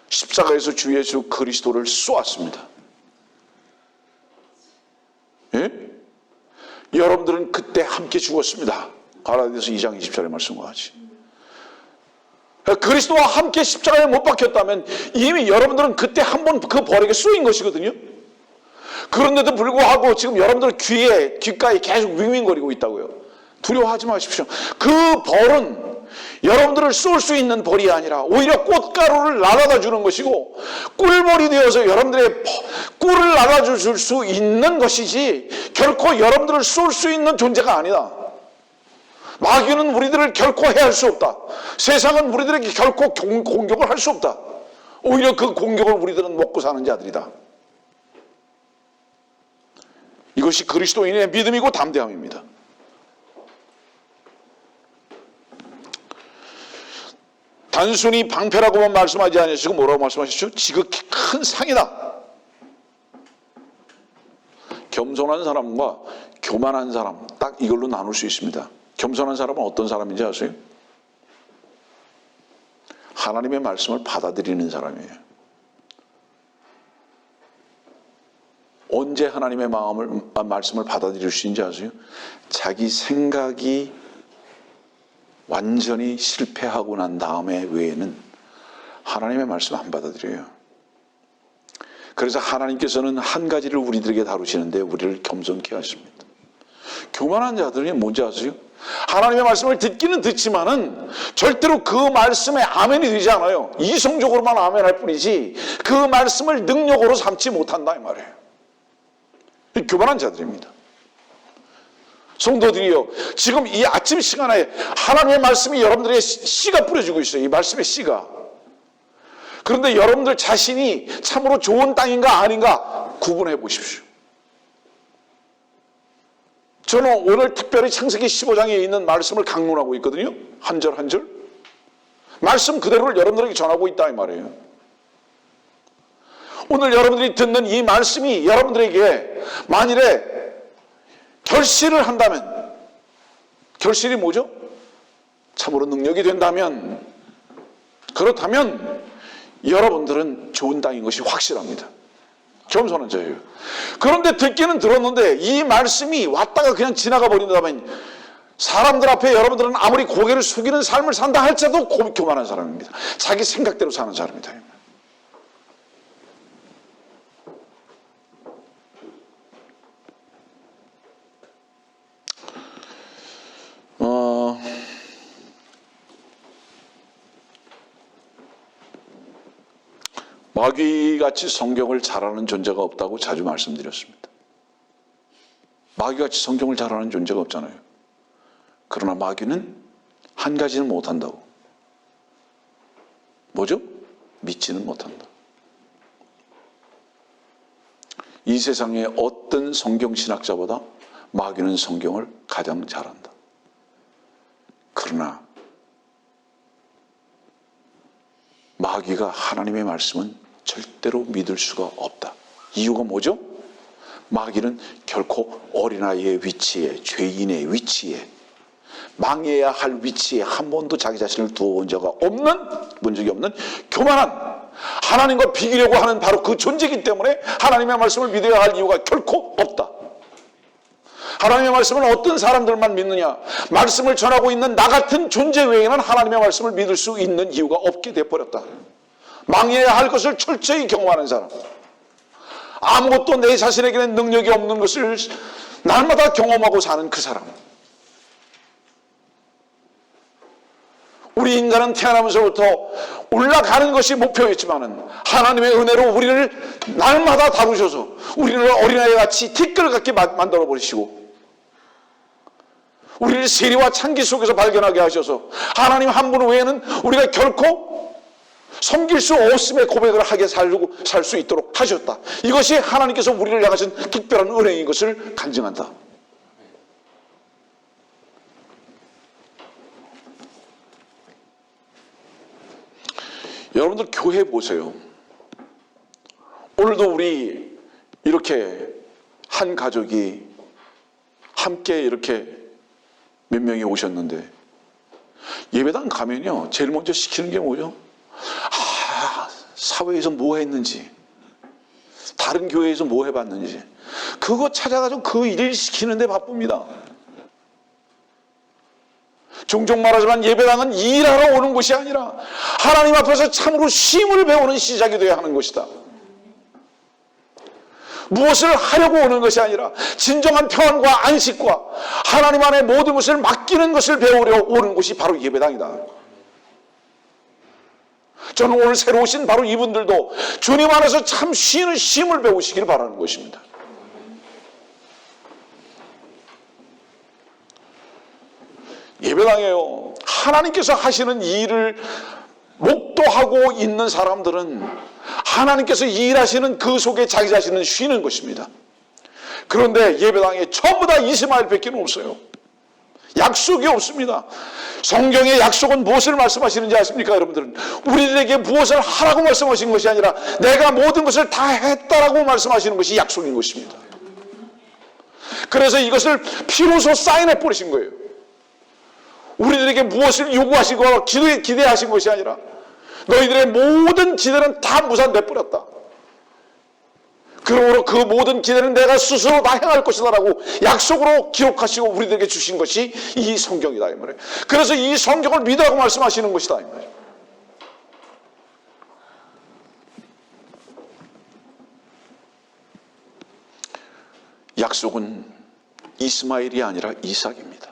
십자가에서 주 예수 그리스도를 쏘았습니다. 예? 여러분들은 그때 함께 죽었습니다. 갈라디아서 2장 20절의 말씀과 같이. 그리스도와 함께 십자가에 못 박혔다면 이미 여러분들은 그때 한 번 그 벌에게 쏘인 것이거든요. 그런데도 불구하고 지금 여러분들 귓가에 계속 윙윙거리고 있다고요. 두려워하지 마십시오. 그 벌은 여러분들을 쏠 수 있는 벌이 아니라 오히려 꽃가루를 날아다 주는 것이고 꿀벌이 되어서 여러분들의 꿀을 날아다 줄 수 있는 것이지 결코 여러분들을 쏠 수 있는 존재가 아니다. 마귀는 우리들을 결코 해할 수 없다. 세상은 우리들에게 결코 공격을 할 수 없다. 오히려 그 공격을 우리들은 먹고 사는 자들이다. 이것이 그리스도인의 믿음이고 담대함입니다. 단순히 방패라고만 말씀하지 않으시고 뭐라고 말씀하셨죠? 지극히 큰 상이다. 겸손한 사람과 교만한 사람, 딱 이걸로 나눌 수 있습니다. 겸손한 사람은 어떤 사람인지 아세요? 하나님의 말씀을 받아들이는 사람이에요. 언제 하나님의 말씀을 받아들일 수 있는지 아세요? 자기 생각이 완전히 실패하고 난 다음에 외에는 하나님의 말씀 안 받아들여요. 그래서 하나님께서는 한 가지를 우리들에게 다루시는데 우리를 겸손케 하십니다. 교만한 자들이 뭔지 아세요? 하나님의 말씀을 듣기는 듣지만은 절대로 그 말씀에 아멘이 되지 않아요. 이성적으로만 아멘할 뿐이지 그 말씀을 능력으로 삼지 못한다 이 말이에요. 교만한 자들입니다. 성도들이요, 지금 이 아침 시간에 하나님의 말씀이 여러분들의 씨가 뿌려지고 있어요. 이 말씀의 씨가. 그런데 여러분들 자신이 참으로 좋은 땅인가 아닌가 구분해 보십시오. 저는 오늘 특별히 창세기 15장에 있는 말씀을 강론하고 있거든요. 한 절 한 절. 말씀 그대로를 여러분들에게 전하고 있다 이 말이에요. 오늘 여러분들이 듣는 이 말씀이 여러분들에게 만일에 결실을 한다면, 결실이 뭐죠? 참으로 능력이 된다면, 그렇다면 여러분들은 좋은 땅인 것이 확실합니다. 겸손한 자예요. 그런데 듣기는 들었는데 이 말씀이 왔다가 그냥 지나가 버린다면 사람들 앞에 여러분들은 아무리 고개를 숙이는 삶을 산다 할지라도 교만한 사람입니다. 자기 생각대로 사는 사람입니다. 마귀같이 성경을 잘하는 존재가 없다고 자주 말씀드렸습니다. 마귀같이 성경을 잘하는 존재가 없잖아요. 그러나 마귀는 한 가지는 못한다고. 뭐죠? 믿지는 못한다. 이 세상의 어떤 성경신학자보다 마귀는 성경을 가장 잘한다. 그러나 마귀가 하나님의 말씀은 절대로 믿을 수가 없다. 이유가 뭐죠? 마귀는 결코 어린아이의 위치에, 죄인의 위치에, 망해야 할 위치에 한 번도 자기 자신을 두어본 적이 없는 교만한, 하나님과 비기려고 하는 바로 그 존재이기 때문에 하나님의 말씀을 믿어야 할 이유가 결코 없다. 하나님의 말씀은 어떤 사람들만 믿느냐? 말씀을 전하고 있는 나 같은 존재 외에는 하나님의 말씀을 믿을 수 있는 이유가 없게 돼버렸다. 망해야 할 것을 철저히 경험하는 사람, 아무것도 내 자신에게는 능력이 없는 것을 날마다 경험하고 사는 그 사람. 우리 인간은 태어나면서부터 올라가는 것이 목표였지만은 하나님의 은혜로 우리를 날마다 다루셔서 우리를 어린아이 같이 티끌 같게 만들어 버리시고 우리를 세리와 창기 속에서 발견하게 하셔서 하나님 한 분 외에는 우리가 결코 섬길 수 없음의 고백을 하게 살 수 있도록 하셨다. 이것이 하나님께서 우리를 향하신 특별한 은혜인 것을 간증한다. 여러분들 교회 보세요. 오늘도 우리 이렇게 한 가족이 함께 이렇게 몇 명이 오셨는데 예배당 가면요 제일 먼저 시키는 게 뭐죠? 사회에서 뭐 했는지, 다른 교회에서 뭐 해봤는지 그거 찾아가지고 그 일을 시키는데 바쁩니다. 종종 말하지만 예배당은 일하러 오는 곳이 아니라 하나님 앞에서 참으로 쉼을 배우는 시작이 되어야 하는 것이다. 무엇을 하려고 오는 것이 아니라 진정한 평안과 안식과 하나님 안에 모든 것을 맡기는 것을 배우려 오는 곳이 바로 예배당이다. 저는 오늘 새로 오신 바로 이분들도 주님 안에서 참 쉬는 쉼을 배우시길 바라는 것입니다. 예배당에요, 하나님께서 하시는 일을 목도하고 있는 사람들은 하나님께서 일하시는 그 속에 자기 자신은 쉬는 것입니다. 그런데 예배당에 전부 다 이스마엘밖에 없어요. 약속이 없습니다. 성경의 약속은 무엇을 말씀하시는지 아십니까, 여러분들은? 우리들에게 무엇을 하라고 말씀하신 것이 아니라 내가 모든 것을 다 했다라고 말씀하시는 것이 약속인 것입니다. 그래서 이것을 피로서 사인해 버리신 거예요. 우리들에게 무엇을 요구하시고 기대하신 것이 아니라 너희들의 모든 기대는 다 무산돼 버렸다. 그러므로 그 모든 기대는 내가 스스로 다 행할 것이다 라고 약속으로 기록하시고 우리들에게 주신 것이 이 성경이다 이 말이에요. 그래서 이 성경을 믿으라고 말씀하시는 것이다 이 말이에요. 약속은 이스마엘이 아니라 이삭입니다.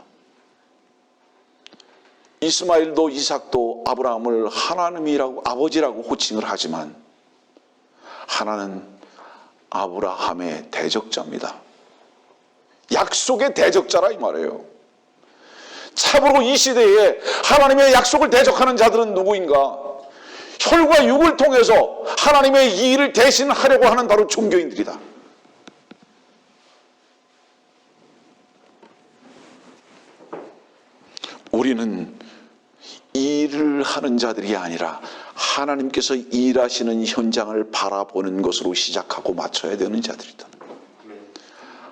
이스마엘도 이삭도 아브라함을 하나님이라고, 아버지라고 호칭을 하지만 하나는 아브라함의 대적자입니다. 약속의 대적자라 이 말이에요. 참으로 이 시대에 하나님의 약속을 대적하는 자들은 누구인가? 혈과 육을 통해서 하나님의 이 일을 대신하려고 하는 바로 종교인들이다. 우리는 일을 하는 자들이 아니라 하나님께서 일하시는 현장을 바라보는 것으로 시작하고 맞춰야 되는 자들이다.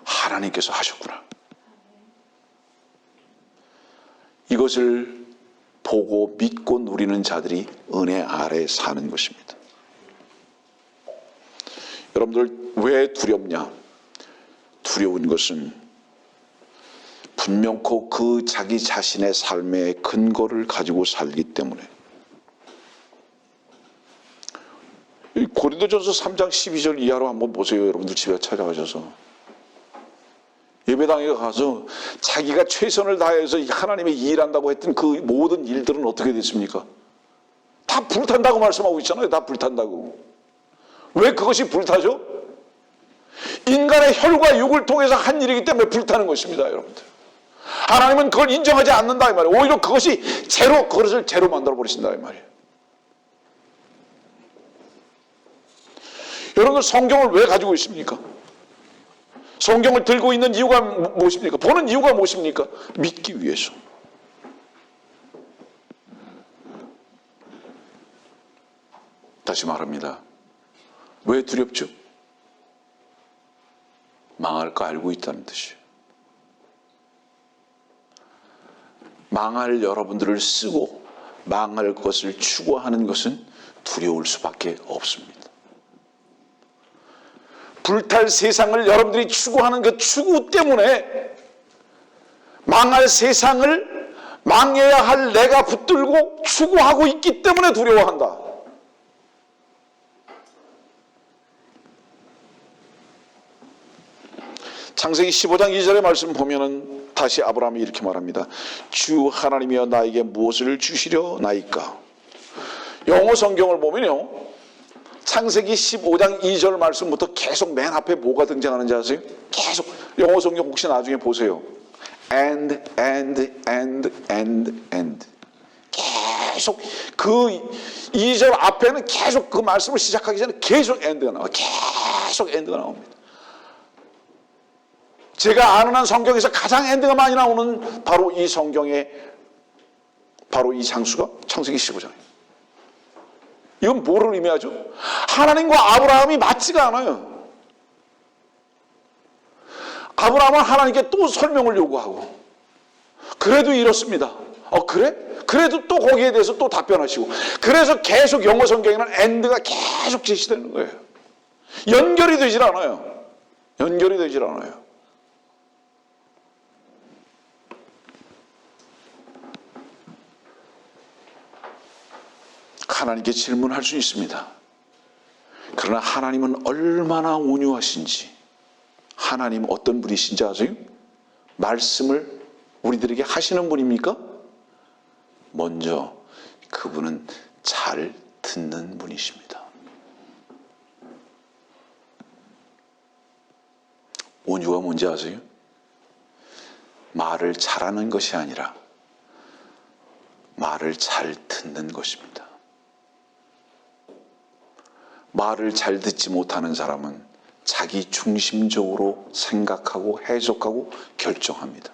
하나님께서 하셨구나. 이것을 보고 믿고 누리는 자들이 은혜 아래 사는 것입니다. 여러분들 왜 두렵냐? 두려운 것은 분명코 그 자기 자신의 삶의 근거를 가지고 살기 때문에. 고린도전서 3장 12절 이하로 한번 보세요. 여러분들 집에 찾아가셔서 예배당에 가서 자기가 최선을 다해서 하나님의 일한다고 했던 그 모든 일들은 어떻게 됐습니까? 다 불탄다고 말씀하고 있잖아요. 다 불탄다고. 왜 그것이 불타죠? 인간의 혈과 육을 통해서 한 일이기 때문에 불타는 것입니다, 여러분들. 하나님은 그걸 인정하지 않는다 이 말이에요. 오히려 그것을 제로 만들어 버리신다 이 말이에요. 여러분들 성경을 왜 가지고 있습니까? 성경을 들고 있는 이유가 무엇입니까? 보는 이유가 무엇입니까? 믿기 위해서. 다시 말합니다. 왜 두렵죠? 망할 거 알고 있다는 뜻이에요. 망할 여러분들을 쓰고 망할 것을 추구하는 것은 두려울 수밖에 없습니다. 불탈 세상을 여러분들이 추구하는 그 추구 때문에 망할 세상을 망해야 할 내가 붙들고 추구하고 있기 때문에 두려워한다. 창세기 15장 2절의 말씀 보면은 다시 아브라함이 이렇게 말합니다. 주 하나님이여 나에게 무엇을 주시려 나이까? 영어 성경을 보면요, 창세기 15장 2절 말씀부터 계속 맨 앞에 뭐가 등장하는지 아세요? 계속 영어 성경 혹시 나중에 보세요. and 계속 그 2절 앞에는 계속 그 말씀을 시작하기 전에 계속 and가 나와요. 계속 and가 나옵니다. 제가 아는 한 성경에서 가장 엔드가 많이 나오는 바로 이 성경의 바로 이 장수가 창세기 15장이에요. 이건 뭐를 의미하죠? 하나님과 아브라함이 맞지가 않아요. 아브라함은 하나님께 또 설명을 요구하고 그래도 이렇습니다. 그래? 그래도 또 거기에 대해서 또 답변하시고 그래서 계속 영어 성경에는 엔드가 계속 제시되는 거예요. 연결이 되질 않아요. 연결이 되질 않아요. 하나님께 질문할 수 있습니다. 그러나 하나님은 얼마나 온유하신지 하나님 어떤 분이신지 아세요? 말씀을 우리들에게 하시는 분입니까? 먼저 그분은 잘 듣는 분이십니다. 온유가 뭔지 아세요? 말을 잘하는 것이 아니라 말을 잘 듣는 것입니다. 말을 잘 듣지 못하는 사람은 자기 중심적으로 생각하고 해석하고 결정합니다.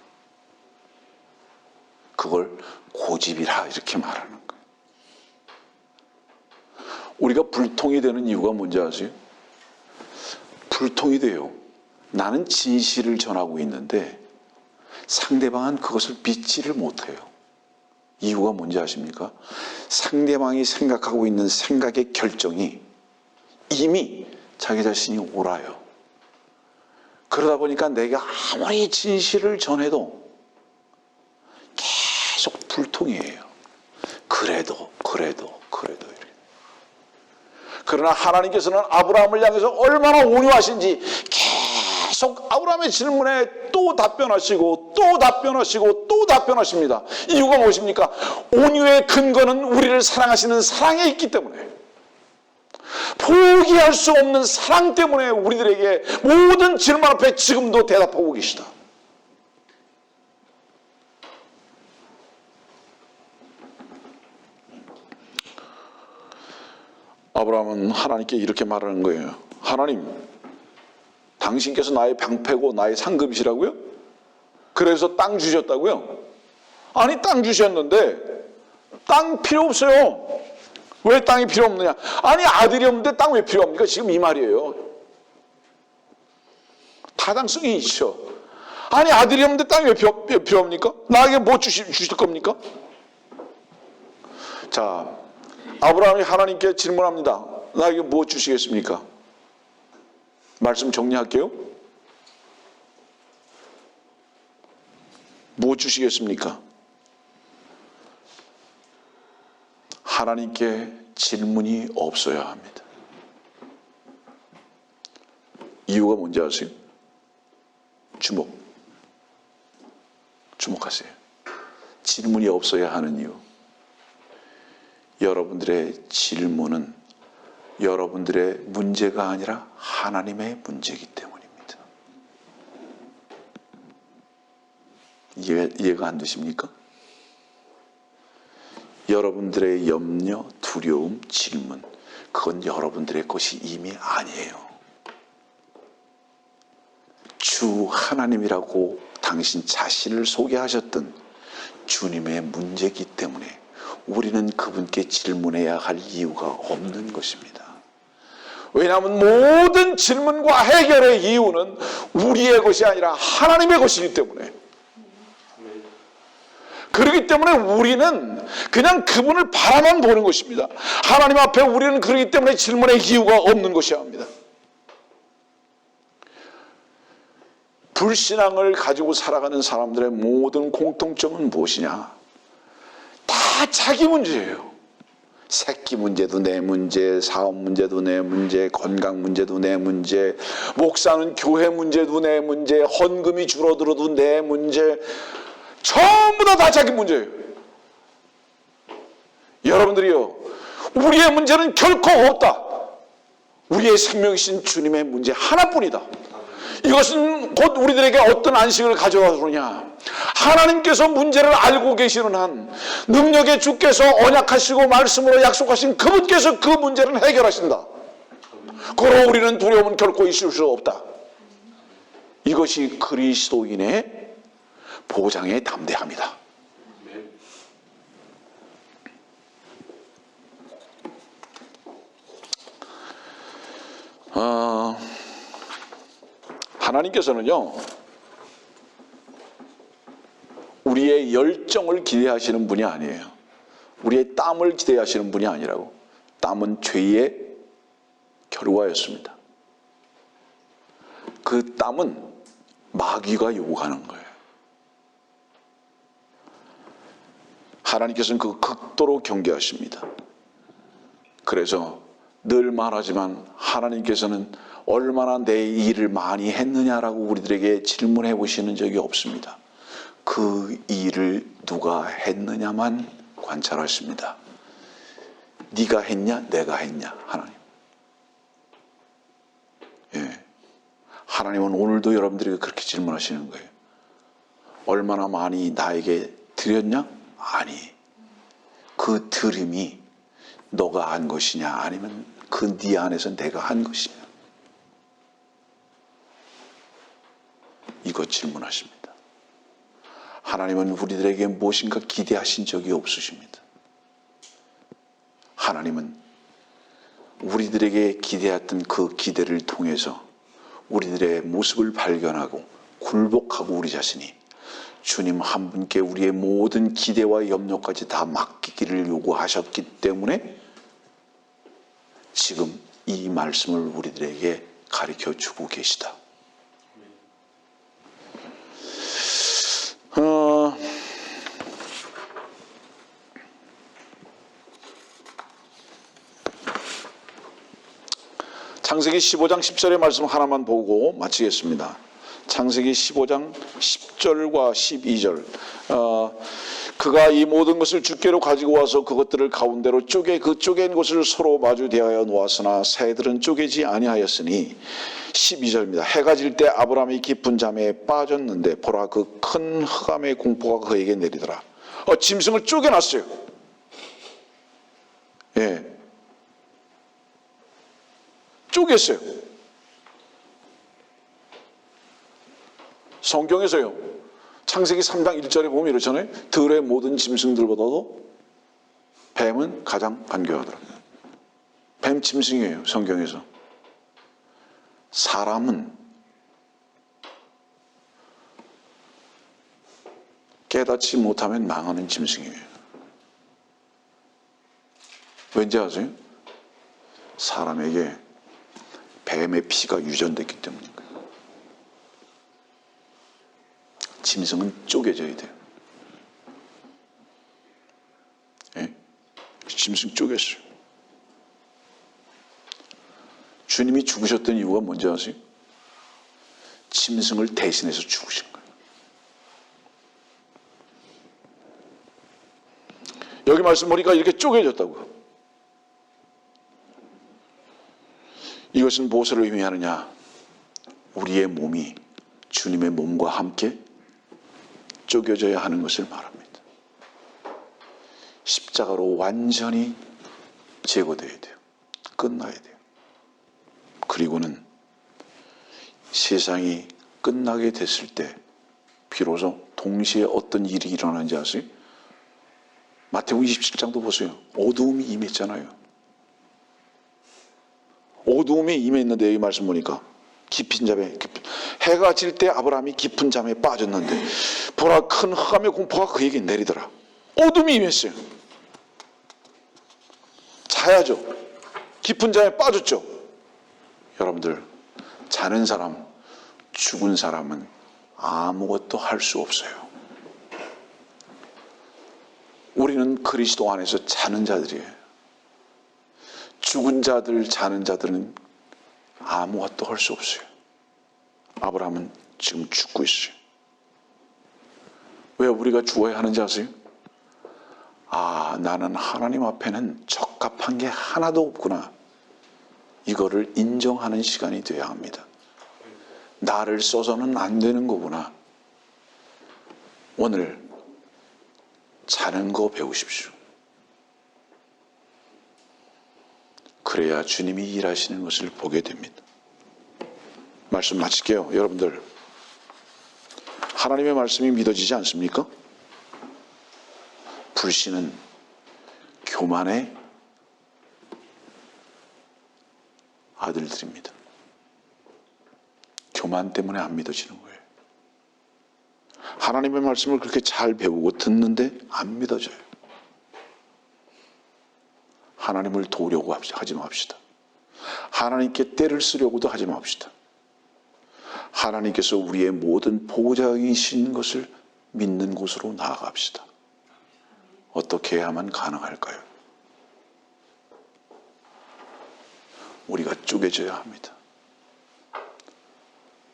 그걸 고집이라 이렇게 말하는 거예요. 우리가 불통이 되는 이유가 뭔지 아세요? 불통이 돼요. 나는 진실을 전하고 있는데 상대방은 그것을 믿지를 못해요. 이유가 뭔지 아십니까? 상대방이 생각하고 있는 생각의 결정이 이미 자기 자신이 옳아요. 그러다 보니까 내가 아무리 진실을 전해도 계속 불통이에요. 그래도 이렇게. 그러나 하나님께서는 아브라함을 향해서 얼마나 온유하신지 계속 아브라함의 질문에 또 답변하시고 또 답변하시고 또 답변하십니다. 이유가 무엇입니까? 온유의 근거는 우리를 사랑하시는 사랑에 있기 때문에, 포기할 수 없는 사랑 때문에 우리들에게 모든 질문 앞에 지금도 대답하고 계시다. 아브라함은 하나님께 이렇게 말하는 거예요. 하나님, 당신께서 나의 방패고 나의 상급이시라고요? 그래서 땅 주셨다고요? 아니, 땅 주셨는데 땅 필요 없어요. 왜 땅이 필요 없느냐? 아니, 아들이 없는데 땅 왜 필요합니까? 지금 이 말이에요. 타당성이 있죠. 아니, 아들이 없는데 땅이 왜 필요합니까? 나에게 뭐 주실 겁니까? 자, 아브라함이 하나님께 질문합니다. 나에게 뭐 주시겠습니까? 말씀 정리할게요. 뭐 주시겠습니까? 하나님께 질문이 없어야 합니다. 이유가 뭔지 아세요? 주목하세요. 질문이 없어야 하는 이유. 여러분들의 질문은 여러분들의 문제가 아니라 하나님의 문제이기 때문입니다. 이해가 안 되십니까? 여러분들의 염려, 두려움, 질문, 그건 여러분들의 것이 이미 아니에요. 주 하나님이라고 당신 자신을 소개하셨던 주님의 문제이기 때문에 우리는 그분께 질문해야 할 이유가 없는 것입니다. 왜냐하면 모든 질문과 해결의 이유는 우리의 것이 아니라 하나님의 것이기 때문에, 그렇기 때문에 우리는 그냥 그분을 바라만 보는 것입니다. 하나님 앞에 우리는 그렇기 때문에 질문의 이유가 없는 것이어야 합니다. 불신앙을 가지고 살아가는 사람들의 모든 공통점은 무엇이냐? 다 자기 문제예요. 새끼 문제도 내 문제, 사업 문제도 내 문제, 건강 문제도 내 문제, 목사는 교회 문제도 내 문제, 헌금이 줄어들어도 내 문제, 전부 다 자기 문제예요. 여러분들이요, 우리의 문제는 결코 없다. 우리의 생명이신 주님의 문제 하나뿐이다. 이것은 곧 우리들에게 어떤 안식을 가져다 주느냐? 하나님께서 문제를 알고 계시는 한 능력의 주께서 언약하시고 말씀으로 약속하신 그분께서 그 문제를 해결하신다. 그러므로 우리는 두려움은 결코 있을 수 없다. 이것이 그리스도인의 보장에 담대합니다. 하나님께서는요, 우리의 열정을 기대하시는 분이 아니에요. 우리의 땀을 기대하시는 분이 아니라고. 땀은 죄의 결과였습니다. 그 땀은 마귀가 요구하는 거예요. 하나님께서는 그 극도로 경계하십니다. 그래서 늘 말하지만 하나님께서는 얼마나 내 일을 많이 했느냐라고 우리들에게 질문해 보시는 적이 없습니다. 그 일을 누가 했느냐만 관찰하십니다. 네가 했냐? 내가 했냐? 하나님. 예. 하나님은 오늘도 여러분들에게 그렇게 질문하시는 거예요. 얼마나 많이 나에게 드렸냐? 아니. 그 드림이 너가 한 것이냐? 아니면 그 네 안에서 내가 한 것이냐? 이거 질문하십니다. 하나님은 우리들에게 무엇인가 기대하신 적이 없으십니다. 하나님은 우리들에게 기대했던 그 기대를 통해서 우리들의 모습을 발견하고 굴복하고 우리 자신이 주님 한 분께 우리의 모든 기대와 염려까지 다 맡기기를 요구하셨기 때문에 지금 이 말씀을 우리들에게 가르쳐 주고 계시다. 창세기 15장 10절의 말씀 하나만 보고 마치겠습니다. 창세기 15장 10절과 12절. 그가 이 모든 것을 주께로 가지고 와서 그것들을 가운데로 그 쪼갠 것을 서로 마주 대하여 놓았으나 새들은 쪼개지 아니하였으니 12절입니다. 해가 질 때 아브라함이 깊은 잠에 빠졌는데 보라 그 큰 흑암의 공포가 그에게 내리더라. 짐승을 쪼개놨어요. 예. 쪼갰어요. 성경에서요. 창세기 3장 1절에 보면 이렇잖아요. 들의 모든 짐승들보다도 뱀은 가장 간교하더라. 뱀 짐승이에요. 성경에서. 사람은 깨닫지 못하면 망하는 짐승이에요. 왠지 아세요? 사람에게 뱀의 피가 유전됐기 때문인 거예요. 짐승은 쪼개져야 돼요. 예? 짐승 쪼갰어요. 주님이 죽으셨던 이유가 뭔지 아세요? 짐승을 대신해서 죽으신 거예요. 여기 말씀 보니까 이렇게 쪼개졌다고요. 이것은 무엇을 의미하느냐? 우리의 몸이 주님의 몸과 함께 쪼개져야 하는 것을 말합니다. 십자가로 완전히 제거되어야 돼요. 끝나야 돼요. 그리고는 세상이 끝나게 됐을 때 비로소 동시에 어떤 일이 일어나는지 아세요? 마태복음 27장도 보세요. 어두움이 임했잖아요. 어두움이 임했는데 여기 말씀 보니까 깊은 잠에 해가 질 때 아브라함이 깊은 잠에 빠졌는데 보라 큰 흑암의 공포가 그에게 내리더라. 어둠이 임했어요. 자야죠. 깊은 잠에 빠졌죠. 여러분들 자는 사람, 죽은 사람은 아무것도 할 수 없어요. 우리는 그리스도 안에서 자는 자들이에요. 죽은 자들, 자는 자들은 아무것도 할 수 없어요. 아브라함은 지금 죽고 있어요. 왜 우리가 죽어야 하는지 아세요? 나는 하나님 앞에는 적합한 게 하나도 없구나. 이거를 인정하는 시간이 돼야 합니다. 나를 써서는 안 되는 거구나. 오늘 자는 거 배우십시오. 그래야 주님이 일하시는 것을 보게 됩니다. 말씀 마칠게요. 여러분들 하나님의 말씀이 믿어지지 않습니까? 불신은 교만의 아들들입니다. 교만 때문에 안 믿어지는 거예요. 하나님의 말씀을 그렇게 잘 배우고 듣는데 안 믿어져요. 하나님을 도우려고 하지 맙시다. 하나님께 때를 쓰려고도 하지 맙시다. 하나님께서 우리의 모든 보호자이신 것을 믿는 곳으로 나아갑시다. 어떻게 해야만 가능할까요? 우리가 쪼개져야 합니다.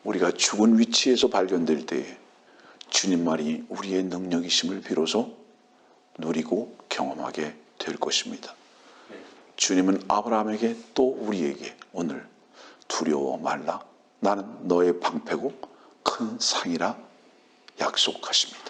우리가 죽은 위치에서 발견될 때에 주님만이 우리의 능력이심을 비로소 누리고 경험하게 될 것입니다. 주님은 아브라함에게 또 우리에게 오늘 두려워 말라. 나는 너의 방패고 큰 상이라 약속하십니다.